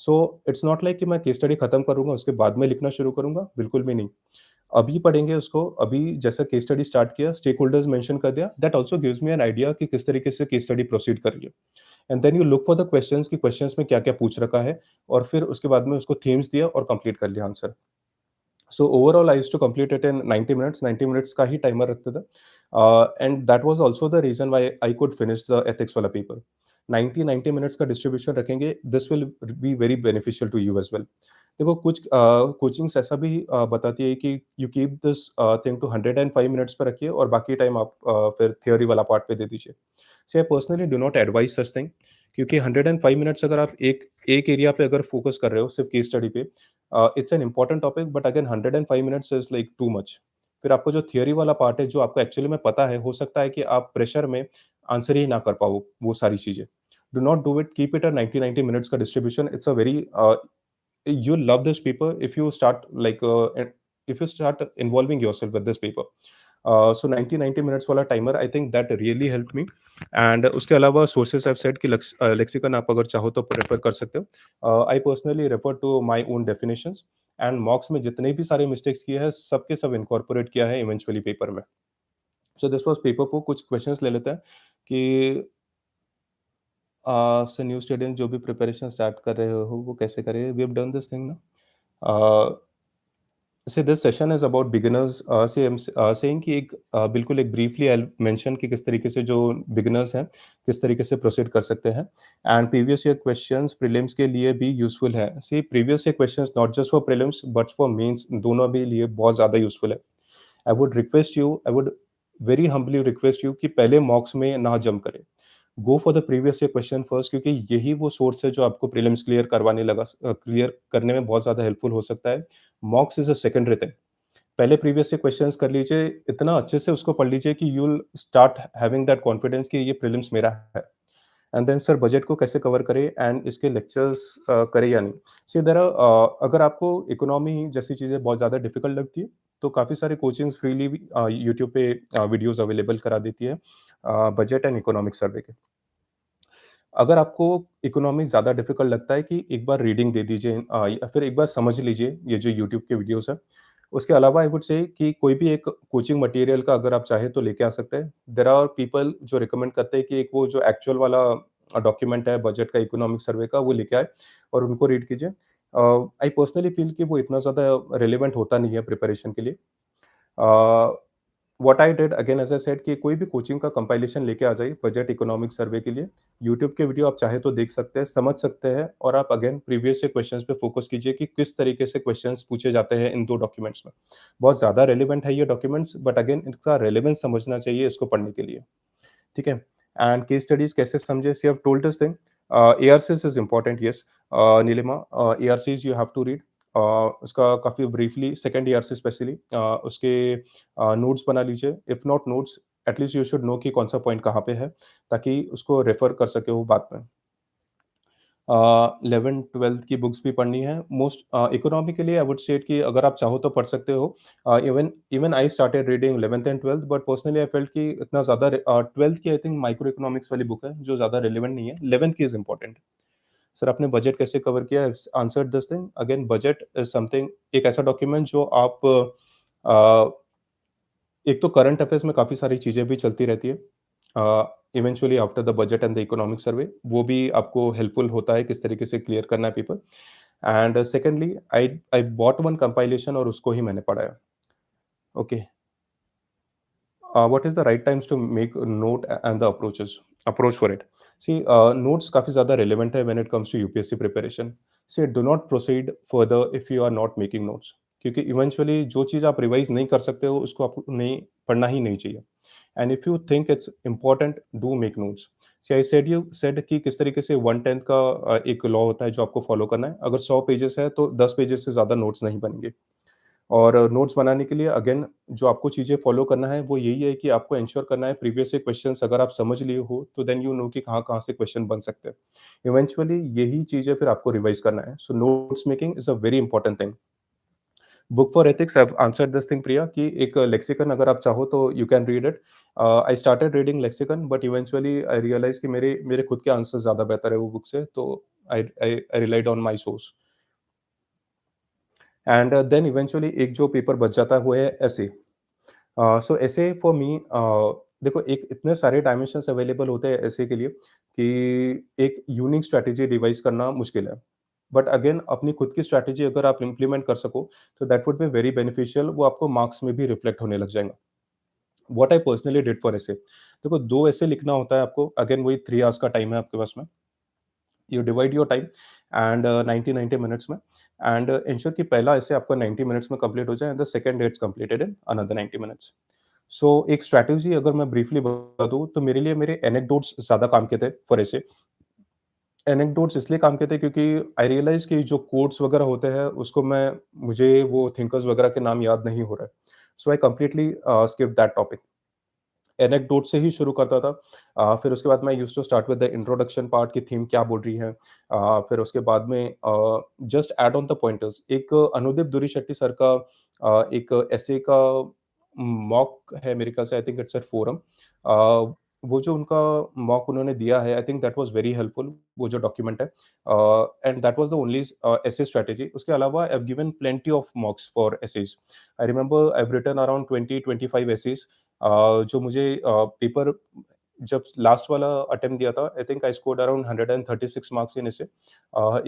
सो इट्स नॉट लाइक कि मैं केस स्टडी खत्म करूँगा, उसके बाद में लिखना शुरू करूँगा, बिल्कुल भी नहीं। अभी पढ़ेंगे उसको, अभी जैसा केस स्टडी स्टार्ट किया, स्टेक होल्डर्स मेंशन कर दिया, that also gives me an idea कि किस तरीके से केस स्टडी प्रोसीड कर रही है। And then you look for the questions कि क्वेश्चंस में क्या-क्या पूछ रखा है और फिर उसके बाद में उसको थीम्स दिया और कंप्लीट कर लिया answer. So overall I used to complete it in 90 minutes, 90 minutes का ही टाइमर रखते थे। And that was also the reason why I could finish the ethics वाला पेपर। 90-90 मिनट्स का डिस्ट्रीब्यूशन रखेंगे, this will be very beneficial to you as well. देखो कुछ coachings ऐसा भी बताती है कि you keep this thing to 105 minutes पे रखिए और बाकी टाइम आप फिर थ्योरी वाला पार्ट पे दे दीजिए। So I personally do not advise such thing, क्योंकि 105 मिनट्स अगर आप एक एक एरिया पे अगर फोकस कर रहे हो सिर्फ केस स्टडी पे, it's an important topic, but again 105 minutes is like too much. फिर आपको जो थियरी वाला पार्ट है, जो आपको एक्चुअली में पता है, हो सकता है कि आप प्रेशर में आंसर ही ना कर पाओ वो सारी चीजें। Do not do it, keep it a 90-90 minutes का distribution. It's a very, you'll love this paper if you start like if you start involving yourself with this paper. So 90 minutes वाला timer, I think that really helped me. And उसके अलावा sources I've said कि lexicon आप अगर चाहो तो prefer कर सकते हो। I personally refer to my own definitions, and mocks में जितने भी सारे mistakes किए हैं सबके सब incorporate किया है eventually paper में। So this was paper 4। कुछ questions ले लेते हैं कि से न्यू स्टूडेंट जो भी प्रिपरेशन स्टार्ट कर रहे हो वो कैसे करें? We have done this thing ना। See, this session is about beginners। see, I'm saying कि एक बिल्कुल एक ब्रीफली आई मेंशन कि किस तरीके से जो बिगिनर्स हैं, किस तरीके से प्रोसीड कर सकते हैं। And previous year questions prelims के लिए भी यूज़फुल है। See, previous year questions not just for prelims but for mains, दोनों भी लिए बहुत ज़्यादा यूज़फुल है। I would very humbly request you कि पहले मॉक्स में ना जंप करें। Go for the previous year question first, क्योंकि यही वो सोर्स है जो आपको प्रीलिम्स क्लियर करने में बहुत ज़्यादा हेल्पफुल हो सकता है। मॉक्स इज़ अ सेकेंडरी थिंग। पहले प्रीवियस से क्वेश्चंस कर लीजिए, इतना अच्छे से उसको पढ़ लीजिए कि you will start having that confidence कि ये प्रीलिम्स मेरा है। एंड देन सर बजट को कैसे कवर करें एंड इसके लेक्चर्स करें या नहीं। सी देयर आर, अगर आपको इकोनॉमी जैसी चीज़ें बहुत ज़्यादा डिफिकल्ट लगती है, तो काफ़ी सारे कोचिंग्स फ्रीली भी यूट्यूब पे वीडियोज़ अवेलेबल करा देती है बजट एंड इकोनॉमिक सर्वे के। अगर आपको इकोनॉमी ज़्यादा डिफ़िकल्ट लगता है कि एक बार रीडिंग दे दीजिए या फिर एक बार समझ लीजिए ये जो यूट्यूब के वीडियोज़ हैं। उसके अलावा आई वुड से कि कोई भी एक कोचिंग मटेरियल का अगर आप चाहें तो लेके आ सकते हैं। देयर आर पीपल जो रिकमेंड करते हैं कि एक वो जो एक्चुअल वाला डॉक्यूमेंट है बजट का, इकोनॉमिक सर्वे का, वो लेके आएँ और उनको रीड कीजिए। आई पर्सनली फ़ील कि वो इतना ज़्यादा रिलेवेंट होता नहीं है प्रिपरेशन के लिए। What I did again as I said कि कोई भी कोचिंग का कंपाइलेशन लेके आ जाइए बजट इकोनॉमिक सर्वे के लिए। यूट्यूब के वीडियो आप चाहे तो देख सकते हैं, समझ सकते हैं और आप अगेन प्रीवियस से क्वेश्चंस पे फोकस कीजिए कि किस तरीके से क्वेश्चंस पूछे जाते हैं इन 2 डॉक्यूमेंट्स में। बहुत ज़्यादा रिलेवेंट है ये डॉक्यूमेंट्स, बट अगेन इनका रिलेवेंस समझना चाहिए इसको पढ़ने के लिए। ठीक है? एंड केस स्टडीज़ कैसे समझे? See have told this thing. ARCs is important, yes. Neelima, ARCs you have to read. उसका काफ़ी ब्रीफली सेकंड ARC स्पेशली उसके नोट्स बना लीजिए। If not notes, at least you should know कि कौन-सा पॉइंट कहाँ पे है, ताकि उसको रेफर कर सके वो बाद में। 11th-12th की बुक्स भी पढ़नी है। मोस्ट इकोनॉमी के लिए आई वुड से कि अगर आप चाहो तो पढ़ सकते हो। Even even I started reading 11th and 12th, but personally I felt कि इतना ज़्यादा 12th की आई थिंक माइक्रो इकोनॉमिक्स वाली बुक है, जो ज़्यादा रिलेवेंट नहीं है। 11th की इज़ इम्पोर्टेंट। सर आपने बजट कैसे कवर किया? आई have answered this thing. Again budget is something, एक ऐसा डॉक्यूमेंट जो आप एक तो करंट अफेयर्स में काफ़ी सारी चीज़ें भी चलती रहती है। Eventually after the budget and the economic survey, वो भी आपको हेल्पफुल होता है किस तरीके से क्लियर करना है paper. And secondly I I bought one compilation और उसको ही मैंने पढ़ा है। Okay. What is the right times to make note and the approach for it? See, notes काफ़ी ज़्यादा रिलेवेंट है when it comes to UPSC preparation. See, do not proceed further if you are not making notes, क्योंकि eventually जो चीज़ आप revise नहीं कर सकते हो उसको आपको नहीं पढ़ना ही नहीं चाहिए। And if you think it's important, do make notes. See, I said you said कि किस तरीके से 1/10 का एक लॉ होता है जो आपको फॉलो करना है। अगर 100 पेजेस है तो 10 पेजेस से ज़्यादा नोट्स नहीं बनेंगे। और नोट्स बनाने के लिए अगेन जो आपको चीज़ें फॉलो करना है वो यही है कि आपको एंश्योर करना है प्रीवियस से क्वेश्चंस अगर आप समझ लिए हो तो देन यू नो कि कहाँ-कहाँ से क्वेश्चन बन सकते हैं। इवेंचुअली यही चीज़ें फिर आपको रिवाइज़ करना है। So notes making is a very important thing. Book for ethics I have answered this thing Priya कि एक लेक्सिकन अगर आप चाहो तो you can read it. I started reading lexicon but eventually I realise कि मेरे खुद के आंसर्स ज़्यादा बेहतर है वो बुक से, तो I relied on my source. And then eventually एक जो पेपर बच जाता है वो है एसे। सो ऐसे फॉर मी देखो एक इतने सारे डायमेंशंस अवेलेबल होते हैं ऐसे के लिए कि एक यूनिक स्ट्रैटेजी डिवाइस करना मुश्किल है। बट अगेन अपनी खुद की स्ट्रैटेजी अगर आप इम्प्लीमेंट कर सको तो that would be very beneficial, वो आपको मार्क्स में भी रिफ्लेक्ट होने लग जाएगा। What I personally did for ऐसे, देखो 2 ऐसे लिखना होता है आपको, अगेन वही 3 आवर्स का टाइम है आपके पास में। You divide your time and 90 minutes में एंड इंश्योर कि पहला ऐसे आपका 90 मिनट्स में कंप्लीट हो जाए and the second it's completed in another 90 minutes. So एक स्ट्रैटेजी अगर मैं ब्रीफली बता दूँ तो मेरे लिए मेरे एनेक्डोट्स ज़्यादा काम के थे फॉर ऐसे। एनेक्डोट्स इसलिए काम के थे क्योंकि आई रियलाइज़ कि जो कोट्स वगैरह होते हैं उसको मैं मुझे वो थिंकर्स वगैरह के नाम याद नहीं हो रहा है। So I completely skip that topic. Anecdote से ही शुरू करता था। फिर उसके बाद मैं used to start with the introduction part की थीम क्या बोल रही है। फिर उसके बाद में just add on the pointers. एक अनुदीप दुरीशेट्टी सर का एक एसे का मॉक है मेरे ख्याल से, I think it's at forum. वो जो उनका मॉक उन्होंने दिया है I think that was very helpful, वो जो डॉक्यूमेंट है। And that was the only essay strategy. उसके अलावा I have given plenty of mocks for essays. I remember I have written around 20-25 essays. जो मुझे पेपर जब लास्ट वाला attempt दिया था I think I scored around 136 marks in essay.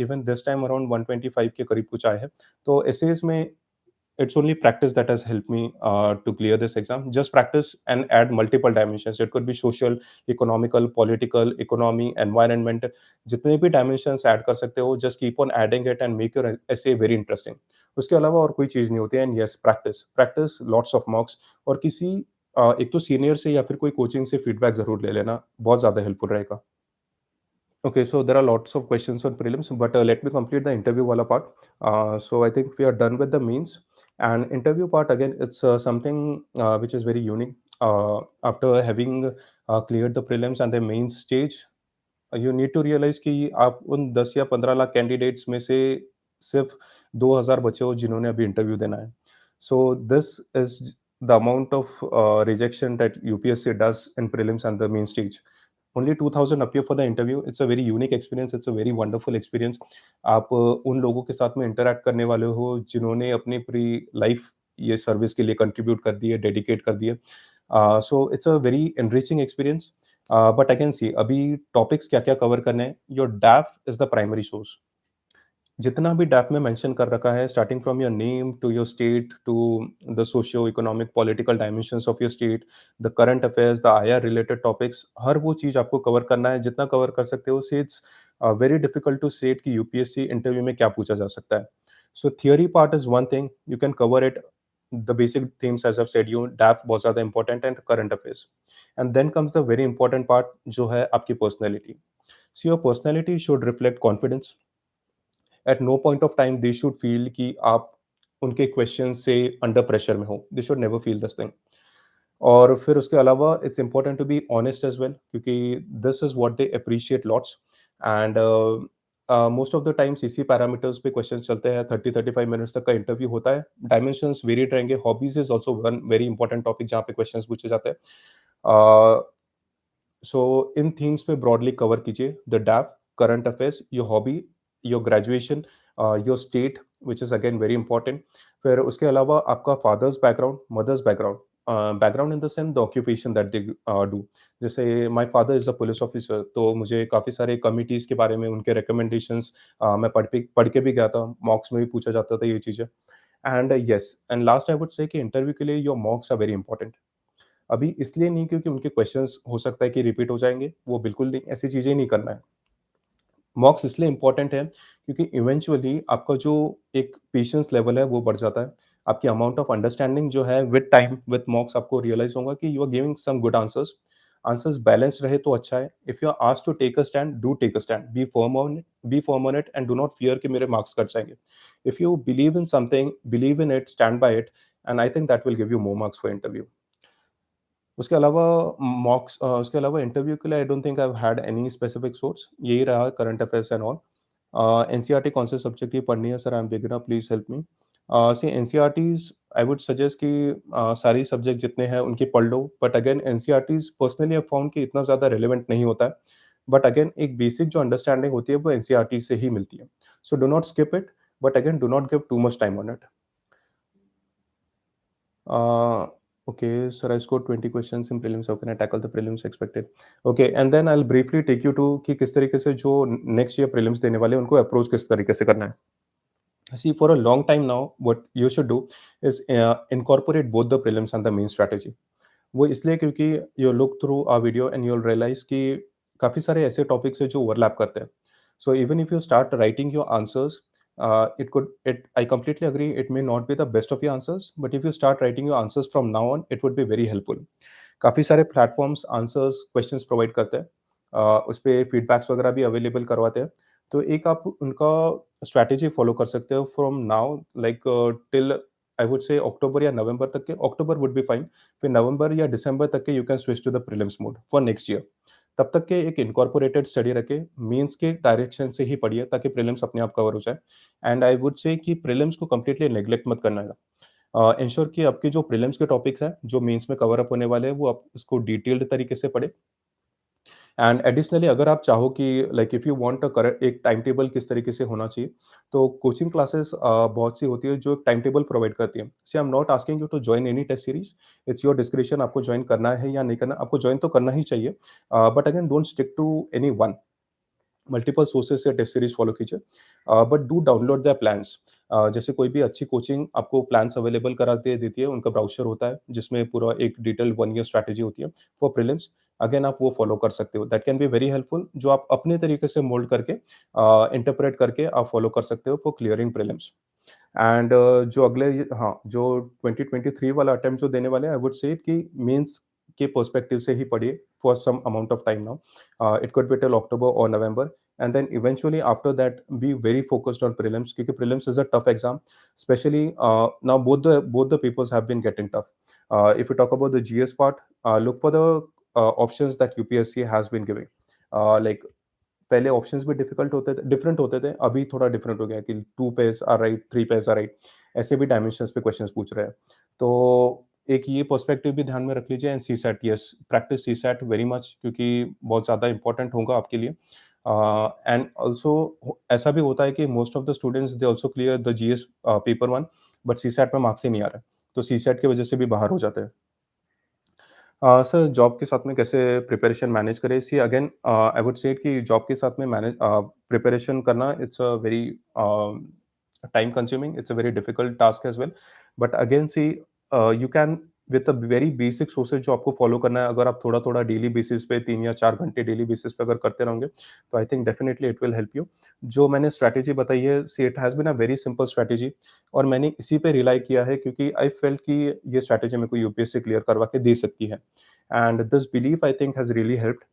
Even this time around 125 के करीब कुछ आए हैं। तो एसेज में it's only practice that has helped me to clear this exam. Just practice and add multiple dimensions. It could be social, economical, political, economy, environment. जितने भी dimensions add कर सकते हो, just keep on adding it and make your essay very interesting. उसके अलावा और कोई चीज़ नहीं होती है। And yes, practice, practice lots of mocks। और किसी एक तो सीनियर से या फिर कोई कोचिंग से फीडबैक ज़रूर ले लेना, बहुत ज़्यादा हेल्पफुल रहेगा। Okay, so there are lots of questions on prelims, but let me complete the interview wala part. So I think we are done with the means and interview part. Again, it's something which is very unique. After having cleared the prelims and the main stage, you need to realize कि आप उन 10 या 15 lakh candidates में से सिर्फ 2000 बचे हो जिन्होंने अभी इंटरव्यू देना है। So this is the amount of rejection that UPSC does in prelims and the main stage. Only 2000 appear for the interview. It's a very unique experience, it's a very wonderful experience. आप उन लोगों के साथ में interact करने वाले हो जिन्होंने अपनी पूरी लाइफ ये सर्विस के लिए कंट्रीब्यूट कर दी है, डेडिकेट कर दी है। So it's a very enriching experience. But I can see अभी टॉपिक्स क्या-क्या कवर करने हैं। Your DAF is the primary source. जितना भी डैप में मेंशन कर रखा है starting from your name to your state to the socio economic political dimensions of your state, the current affairs, the IR related topics, हर वो चीज़ आपको कवर करना है जितना कवर कर सकते हो। Say it's very difficult to set कि यूपीएससी इंटरव्यू में क्या पूछा जा सकता है। So theory part is one thing, you can cover it. The basic themes as I have said you, DAF बहुत ज़्यादा important and current affairs. And then comes the very important part जो है आपकी personality. So your personality should reflect confidence. At no point of time they should feel कि आप उनके question से under pressure में हो। They should never feel this thing. और फिर उसके अलावा it's important to be honest as well क्योंकि this is what they appreciate lots. And most of the times इसी पैरामीटर्स पे क्वेश्चन चलते हैं। 30-35 मिनट्स तक का इंटरव्यू होता है। डायमेंशंस वेरिड रहेंगे। Hobbies is also one very important topic जहाँ पे क्वेश्चंस पूछे जाते हैं। सो इन थीम्स पे ब्रॉडली कवर कीजिए the DAF, current affairs, your hobby, your graduation, your state which is again very important. फिर उसके अलावा आपका father's background, mother's background, background in the sense the occupation that they do. जैसे my father is a police officer, तो मुझे काफ़ी सारे committees के बारे में उनके रिकमेंडेशंस मैं पढ़ के भी गया था, मॉक्स में भी पूछा जाता था ये चीज़ें। And yes and last I would say कि इंटरव्यू के लिए your mocks are very important. अभी इसलिए नहीं क्योंकि उनके क्वेश्चंस हो सकता है कि रिपीट हो जाएँगे, वो बिल्कुल नहीं, ऐसी चीज़ें नहीं करना है। मॉक्स इसलिए इम्पोर्टेंट है क्योंकि इवेंचुअली आपका जो एक पेशेंस लेवल है वो बढ़ जाता है। आपकी अमाउंट ऑफ अंडरस्टैंडिंग जो है विद टाइम विद मॉक्स आपको रियलाइज़ होगा कि you are giving some good answers. Answers balanced रहे तो अच्छा है। If you are asked to take a stand, do take a stand, be firm on it and do not fear कि मेरे marks cut जाएँगे। If you believe in something, believe in it, stand by it and I think that will give you more marks for interview. उसके अलावा interview के लिए I don't think I have had any specific source. यही रहा current affairs and all. NCERT कौन से subject की पढ़नी है sir, I am beginner please help me. See NCERTs I would suggest कि सारी सब्जेक्ट जितने हैं उनकी पढ़ लो, but again NCERTs personally I found कि इतना ज़्यादा रिलेवेंट नहीं होता है। बट अगेन एक बेसिक जो अंडरस्टैंडिंग होती है वो एनसीईआरटी से ही मिलती है। So do not skip it, but again do not give too much time on it. Uh, okay, sir, I scored 20 questions in prelims. How can I tackle the prelims expected? Okay, and then I'll briefly take you to कि किस तरीके से जो next year prelims देने वाले हैं उनको approach किस तरीके से करना है। See, for a long time now, what you should do is incorporate both the prelims and the main strategy. वो इसलिए क्योंकि you look through a video and you will realise कि काफ़ी सारे ऐसे टॉपिक्स हैं जो ओवरलैप करते हैं। So even if you start writing your answers, it could it I completely agree it may not be the best of your answers, but if you start writing your answers from now on it would be very helpful. काफ़ी सारे platforms answers questions provide करते हैं। उस पे feedbacks वगैरह भी available करवाते हैं। तो एक आप उनका स्ट्रैटेजी फॉलो कर सकते हो from now, like till I would say October या नवंबर तक के। October would be fine. फिर नवंबर या दिसंबर तक के you can switch to the prelims mode for next year. तब तक के एक इनकॉर्पोरेटेड स्टडी रखें, मेंस के डायरेक्शन से ही पढ़िए ताकि प्रीलिम्स अपने आप कवर हो जाए। एंड आई वुड से कि प्रीलिम्स को कंप्लीटली नेग्लेक्ट मत करना है। इंश्योर कि आपके जो प्रीलिम्स के टॉपिक्स हैं, जो मेंस में कवर अप होने वाले हैं, वो आप उसको डिटेल्ड तरीके से पढ़ें। एंड एडिशनली अगर आप चाहो कि like if you want a correct एक टाइम टेबल किस तरीके से होना चाहिए, तो कोचिंग क्लासेस बहुत सी होती है जो टाइम टेबल प्रोवाइड करती है। See I am not asking you to join any test series, it's your description आपको ज्वाइन करना है या नहीं करना। आपको ज्वाइन तो करना ही चाहिए, but again don't stick to any one. Multiple sources से टेस्ट सीरीज फॉलो कीजिए, but do download the plans. जैसे कोई भी अच्छी कोचिंग आपको प्लान्स अवेलेबल करा के देती है, उनका ब्राउचर होता है जिसमें पूरा एक डिटेल 1 ईयर स्ट्रैटेजी होती है फॉर प्रीलिम्स। अगेन आप वो फॉलो कर सकते हो, that can be very helpful, जो आप अपने तरीके से मोल्ड करके इंटरप्रेट करके आप फॉलो कर सकते हो फॉर क्लियरिंग प्रीलिम्स। एंड जो अगले हाँ, जो 2023 वाला अटेम्प्ट जो देने वाले हैं, आई वुड से कि मेंस के पर्सपेक्टिव से ही पढ़िए for some amount of time now. It could be till October और November, and then eventually after that be very focused on prelims, क्योंकि prelims is a tough exam, specially now both the papers have been getting tough. If you talk about the GS part, look for the options that UPSC has been giving. Like पहले options भी difficult होते थे, different होते थे, अभी थोड़ा different हो गया है कि 2 pairs are right, 3 pairs are right, ऐसे भी डायमेंशंस पे क्वेश्चंस पूछ रहे हैं। तो एक ये पर्सपेक्टिव भी ध्यान में रख लीजिए। And CSAT, yes, practice CSAT very much, क्योंकि बहुत ज़्यादा इंपॉर्टेंट होगा आपके लिए। एंड ऑल्सो ऐसा भी होता है कि most of the students they also clear the GS paper 1, but CSAT में मार्क्स ही नहीं आ रहा है, तो सीसैट की वजह से भी बाहर हो जाते हैं। सर, जॉब के साथ में कैसे प्रिपरेशन मैनेज करें? सी अगेन आई वुड से कि जॉब के साथ में मैनेज प्रिपरेशन करना, it's a very time consuming, it's a very difficult task as well. But again see you can with a very basic sources जो आपको follow करना है, अगर आप थोड़ा-थोड़ा डेली बेसिस पे 3 या 4 घंटे डेली बेसिस पे अगर करते रहोगे, तो I think definitely it will help you. जो मैंने स्ट्रैटेजी बताई है, see it has been a very simple strategy, और मैंने इसी पे रिलाई किया है क्योंकि आई फेल्ट कि ये स्ट्रैटेजी मेरे को यूपीएससी क्लियर करवा के दे सकती है। And this belief I think has really helped.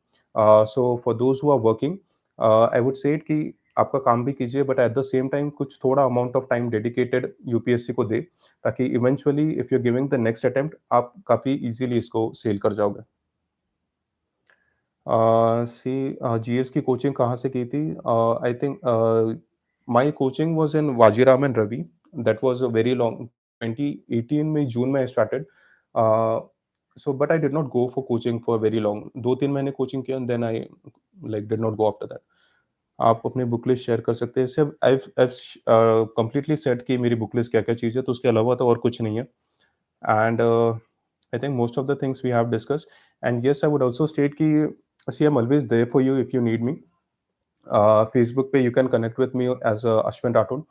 So for those who are working, I would say कि आपका काम भी कीजिए, but at the same time कुछ थोड़ा amount of time dedicated UPSC को दे, ताकि eventually if you giving the next attempt आप काफ़ी इजीली इसको सेल कर जाओगे। सी जीएस की कोचिंग कहाँ से की थी? I think my coaching was in Vajiram and Ravi. That was a very long, 2018 में जून में I started. So but I did not go for coaching for very long. 2-3 महीने कोचिंग किया, then I like did not go after that. आप अपनी book list share कर सकते हैं। सिर्फ आई कंप्लीटली सेट कि मेरी बुक लिस्ट क्या-क्या चीज़ है, तो उसके अलावा तो और कुछ नहीं है। And I think most of the things we have discussed. And yes, I would also state ki see, I'm always there for you if you need me. Facebook पे you can connect with me as Ashwin Rathod,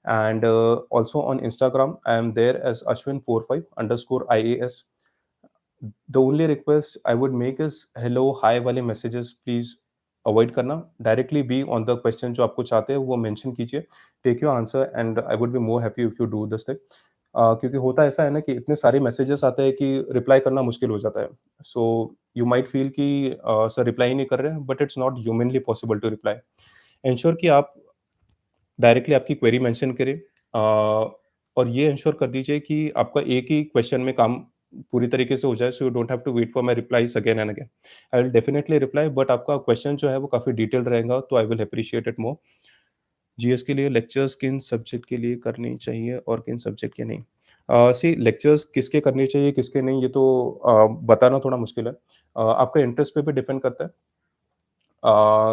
and also on Instagram I am there as Ashwin45 underscore IAS. The only request I would make is hello hi वाले messages please avoid करना। Directly be on the question जो आपको चाहते हैं वो mention कीजिए। Take your answer and I would be more happy if you do this thing. क्योंकि होता ऐसा है ना कि इतने सारे मैसेजेस आते हैं कि रिप्लाई करना मुश्किल हो जाता है। सो यू माइट फील कि सर रिप्लाई नहीं कर रहे हैं, but it's not humanly possible to reply. Ensure कि आप डायरेक्टली आपकी क्वेरी मेंशन करें, और ये एंश्योर कर दीजिए कि आपका एक ही क्वेश्चन में काम पूरी तरीके से हो जाए, so you don't have to wait for my replies again and again. I will definitely reply, but आपका क्वेश्चन जो है वो काफ़ी डिटेल्ड रहेगा, तो I will appreciate it more. GS के लिए लेक्चर्स किन सब्जेक्ट के लिए करनी चाहिए और किन सब्जेक्ट के नहीं? सी लेक्चर्स किसके करने चाहिए, किसके नहीं, ये तो बताना थोड़ा मुश्किल है। आपका इंटरेस्ट पे भी डिपेंड करता है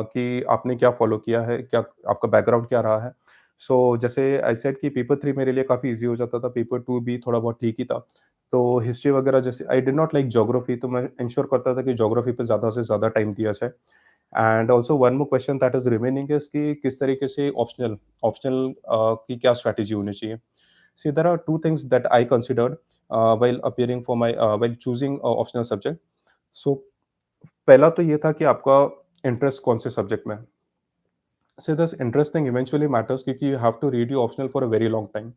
कि आपने क्या फ़ॉलो किया है, क्या आपका बैकग्राउंड क्या रहा है। सो जैसे आई सेड कि पेपर 3 मेरे लिए काफ़ी ईज़ी हो जाता था, पेपर 2 भी थोड़ा बहुत ठीक ही था। तो हिस्ट्री वगैरह जैसे आई डिड नॉट लाइक ज्योग्राफी, तो मैं इंश्योर करता था कि ज्योग्राफी पे ज़्यादा से ज़्यादा टाइम दिया जाए। And also one more question that is remaining is कि किस तरीके से ऑप्शनल ऑप्शनल की क्या स्ट्रैटेजी होनी चाहिए। See, there are two things that I considered while appearing for my while choosing a optional subject. So पहला तो ये था कि आपका इंटरेस्ट कौन से सब्जेक्ट में है। So this interest thing eventually matters क्योंकि you have to read your optional for a very long time.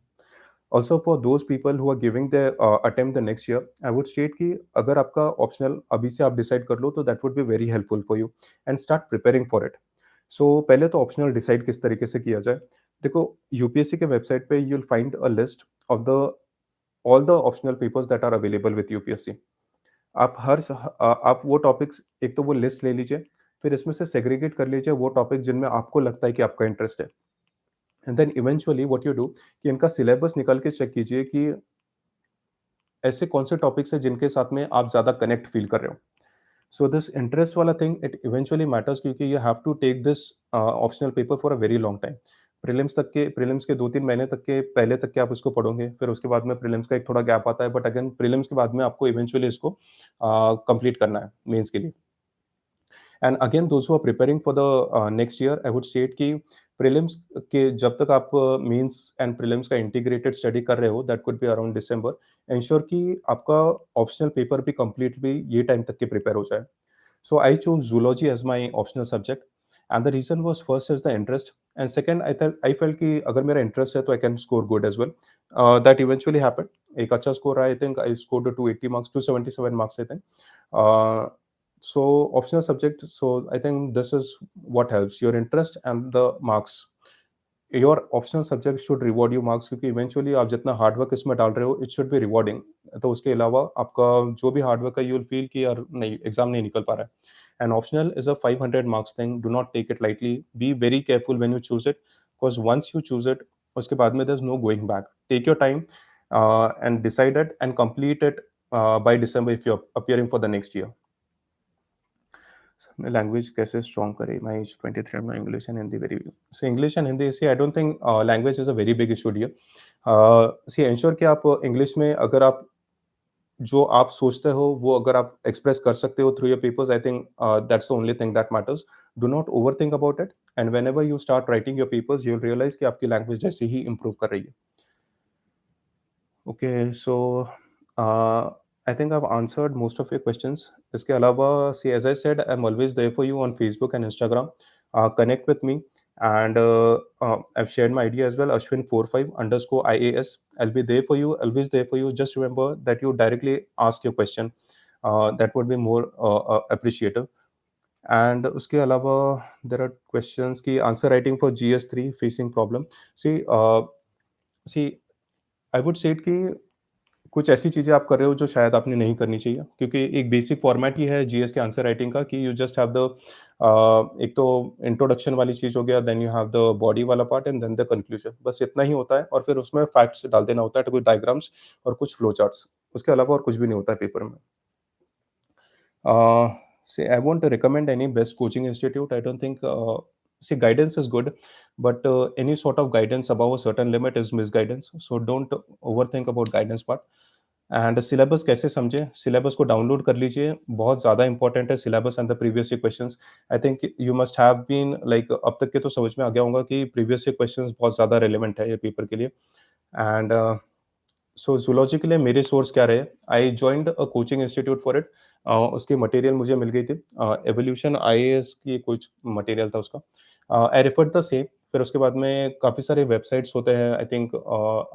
Also for those people who are giving their attempt the next year, I would state कि अगर आपका optional अभी से आप decide कर लो तो that would be very helpful for you and start preparing for it. So पहले तो ऑप्शनल डिसाइड किस तरीके से किया जाए। देखो यूपीएससी के वेबसाइट पे you will find a list of the all the optional papers that are available with UPSC. आप वो टॉपिक्स एक तो वो लिस्ट ले लीजिए, फिर इसमें से सेग्रीगेट कर लीजिए वो टॉपिक जिनमें आपको लगता है कि आपका इंटरेस्ट है। And then eventually what you do कि इनका सिलेबस निकाल के चेक कीजिए कि ऐसे कौन से टॉपिक्स हैं जिनके साथ में आप ज़्यादा कनेक्ट फील कर रहे हो। सो दिस इंटरेस्ट वाला थिंग इट इवेंचुअली मैटर्स क्योंकि you have to take this optional paper for a very long time. Prelims के 2-3 महीने तक के पहले तक के आप इसको पढ़ोगे, फिर उसके बाद में प्रीलिम्स का एक थोड़ा गैप आता है, बट अगेन प्रीलिम्स के बाद में आपको इवेंचुअली इसको कंप्लीट करना है मेंस के लिए। And again those who are preparing for the next year I would state कि प्रीलिम्स के जब तक आप मेंस एंड प्रीलिम्स का इंटीग्रेटेड स्टडी कर रहे हो that could be around December, ensure कि आपका ऑप्शनल पेपर भी कंप्लीटली ये टाइम तक के प्रिपेयर हो जाए। So I chose zoology as my optional subject, and the reason was first is the interest, and second I felt कि अगर मेरा interest है तो I can score good as well. That eventually happened. एक अच्छा score आया, I think I scored 280 marks, 277 marks I think. Uh, so optional subject. So I think this is what helps your interest and the marks. Your optional subject should reward you marks क्योंकि eventually आप जितना hard work इसमें डाल रहे हो it should be rewarding. तो उसके अलावा आपका जो भी हार्ड वर्क है यू विल फील कि यार नहीं एग्जाम नहीं निकल पा रहा है। And optional is a 500 marks thing, do not take it lightly, be very careful when you choose it because once you choose it उसके बाद में there is no going back. Take your time and decide it and complete it by December if you appearing for the next year. अपने language कैसे strong करें? My age 23, my English and Hindi very weak. So English and Hindi see I don't think language is a very big issue here. See ensure कि आप English में अगर आप जो आप सोचते हो वो अगर आप एक्सप्रेस कर सकते हो through your papers I think that's the only thing that matters. Do not overthink about it and whenever you start writing your papers you will realise कि आपकी लैंग्वेज जैसे ही इंप्रूव कर रही है। Okay, so I think I've answered most of your questions. इसके अलावा, see, as I said, I'm always there for you on Facebook and Instagram. Connect with me, and I've shared my ID as well, Ashwin45_IAS. I'll be there for you, always there for you. Just remember that you directly ask your question. That would be more appreciative. And उसके अलावा there are questions की answer writing for GS3 facing problem. See, I would said कि कुछ ऐसी चीज़ें आप कर रहे हो जो शायद आपने नहीं करनी चाहिए क्योंकि एक बेसिक फॉर्मेट ही है जीएस के आंसर राइटिंग का कि यू जस्ट हैव द एक तो इंट्रोडक्शन वाली चीज़ हो गया, then you have the body वाला part and then the conclusion, बस इतना ही होता है और फिर उसमें फैक्ट्स डाल देना होता है, कुछ डायग्राम्स और कुछ फ्लो चार्ट्स, उसके अलावा और कुछ भी नहीं होता है पेपर में। See, I won't recommend any best coaching institute. I don't think. See, guidance is good, but any sort of guidance above a certain limit is misguidance. So don't overthink about guidance part. And syllabus कैसे समझें? Syllabus को download कर लीजिए, बहुत ज़्यादा important है syllabus and the previous year questions. I think you must have been like अब तक के तो समझ में आ गया होगा कि प्रीवियस ईयर क्वेश्चंस बहुत ज़्यादा रिलेवेंट है ये पेपर के लिए। एंड सो ज़ूलॉजी के लिए मेरे सोर्स क्या रहे? I joined a coaching institute for it. उसकी मटेरियल मुझे मिल गई थी। एवोल्यूशन आईएएस की कुछ मटेरियल था उसका। आई रेफर्ड द सेम। फिर उसके बाद में काफ़ी सारे वेबसाइट्स होते हैं, आई थिंक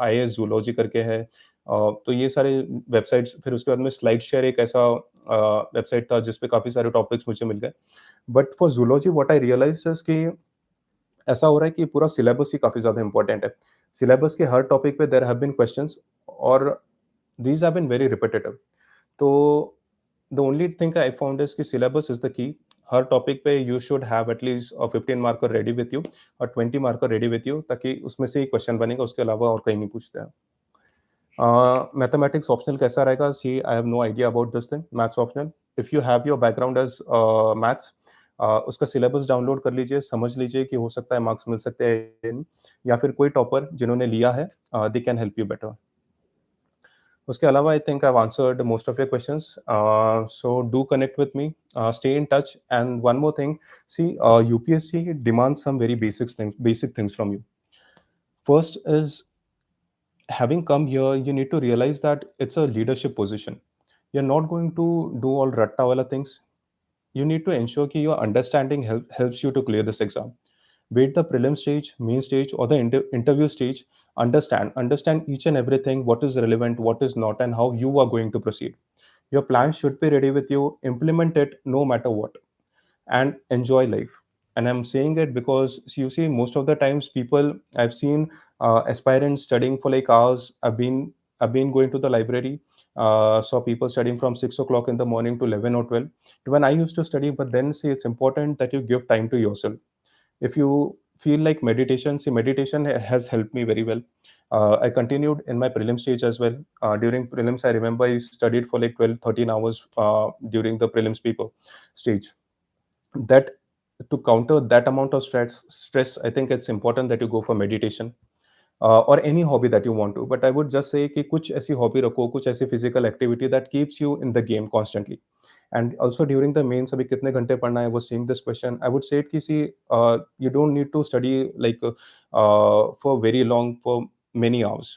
आईएएस ज़ूलॉजी करके है। तो ये सारे वेबसाइट्स, फिर उसके बाद में स्लाइड शेयर एक ऐसा वेबसाइट था जिस पे काफ़ी सारे टॉपिक्स मुझे मिल गए। But for zoology what I realised is कि ऐसा हो रहा है कि पूरा सिलेबस ही काफ़ी ज़्यादा इम्पोर्टेंट है। सिलेबस के हर टॉपिक पे देयर हैव बीन क्वेश्चंस और these have been very repetitive. तो the only thing I found is कि सिलेबस इज़ द की। हर टॉपिक पे you should have at least 15 marker ready with you और 20 मार्कर रेडी विथ यू, ताकि उसमें से ही question बनेगा, उसके अलावा और कहीं नहीं पूछते हैं। मैथमेटिक्स ऑप्शनल कैसा रहेगा? See, I have no idea about this thing, maths optional. If you have your background as maths, उसका सिलेबस डाउनलोड कर लीजिए, समझ लीजिए कि हो सकता है मार्क्स मिल सकते हैं, या फिर कोई टॉपर जिन्होंने लिया है, they can help you better. उसके अलावा I think I have answered most of your questions, so do connect with me, stay in touch, and one more thing, see, UPSC demands some very basic things from you. First is, having come here, you need to realize that it's a leadership position. You're not going to do all ratta wala things. You need to ensure that your understanding helps you to clear this exam. Be it the prelim stage, main stage, or the interview stage, understand each and everything, what is relevant, what is not, and how you are going to proceed. Your plan should be ready with you. Implement it no matter what, and enjoy life. And I'm saying it because you see, most of the times people I've seen, aspirants studying for like hours. I've been going to the library, saw people studying from 6 o'clock in the morning to 11 or 12. When I used to study, but then see, it's important that you give time to yourself. If you feel like meditation, see, meditation has helped me very well. I continued in my prelim stage as well. During prelims, I remember I studied for like 12, 13 hours during the prelims paper stage. That, to counter that amount of stress, I think it's important that you go for meditation, or any hobby that you want to. But I would just say कि कुछ ऐसी hobby रखो, कुछ ऐसी physical activity that keeps you in the game constantly. And also during the mains, अभी कितने घंटे पढ़ना है? I was seeing this question. I would say कि see, you don't need to study like for very long, for many hours.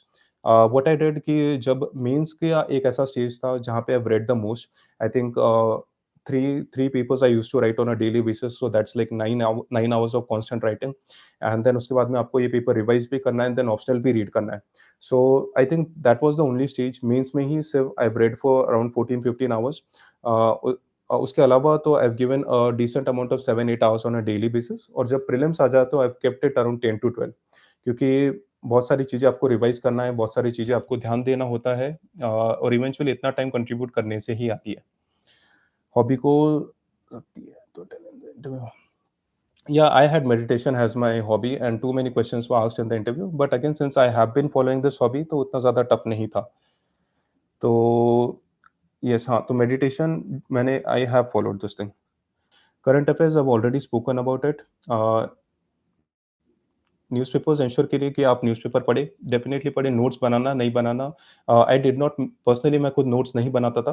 What I did कि जब mains का एक ऐसा स्टेज था जहाँ पे I've read the most, I think three papers I used to write on a daily basis, so that's like 9 hours of constant writing. And then उसके बाद में आपको ये पेपर रिवाइज भी करना है, एंड देन ऑप्शनल भी रीड करना है. So I think that was the only stage. Mains में ही सिर्फ I read for around 14-15 hours. उसके अलावा तो I have given a decent amount of 7-8 hours on a daily basis, और जब प्रीलिम्स आ जाए तो I have kept it around 10 to 12, क्योंकि बहुत सारी चीज़ें आपको रिवाइज करना है, बहुत सारी चीज़ें आपको ध्यान देना होता है, और इवेंचुअली इतना टाइम कंट्रीब्यूट करने से ही आती है. हॉबी को लगती है तो talent. Yeah, I had meditation as my hobby, and too many questions were asked in the interview. But again, since I have been following this hobby, तो उतना ज़्यादा टफ नहीं था. तो यस, हाँ, तो मेडिटेशन मैंने I have followed this thing. Current affairs I have already spoken about it. Newspapers ensure करिए कि आप न्यूज़पेपर पढ़ें, डेफिनिटली पढ़ें. नोट्स बनाना, नहीं बनाना, आई डिड नॉट पर्सनली, मैं खुद नोट्स नहीं बनाता था,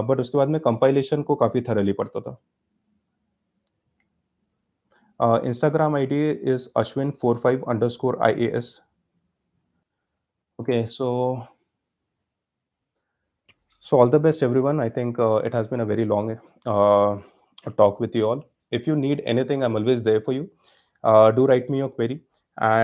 बट उसके बाद मैं कंपाइलेशन को काफ़ी थॉरली पढ़ता था. Instagram ID is Ashwin45_IAS. Okay, so all the best, everyone. I think it has been a very long talk with you all. If you need anything, I'm always there for you. Do write me your query, and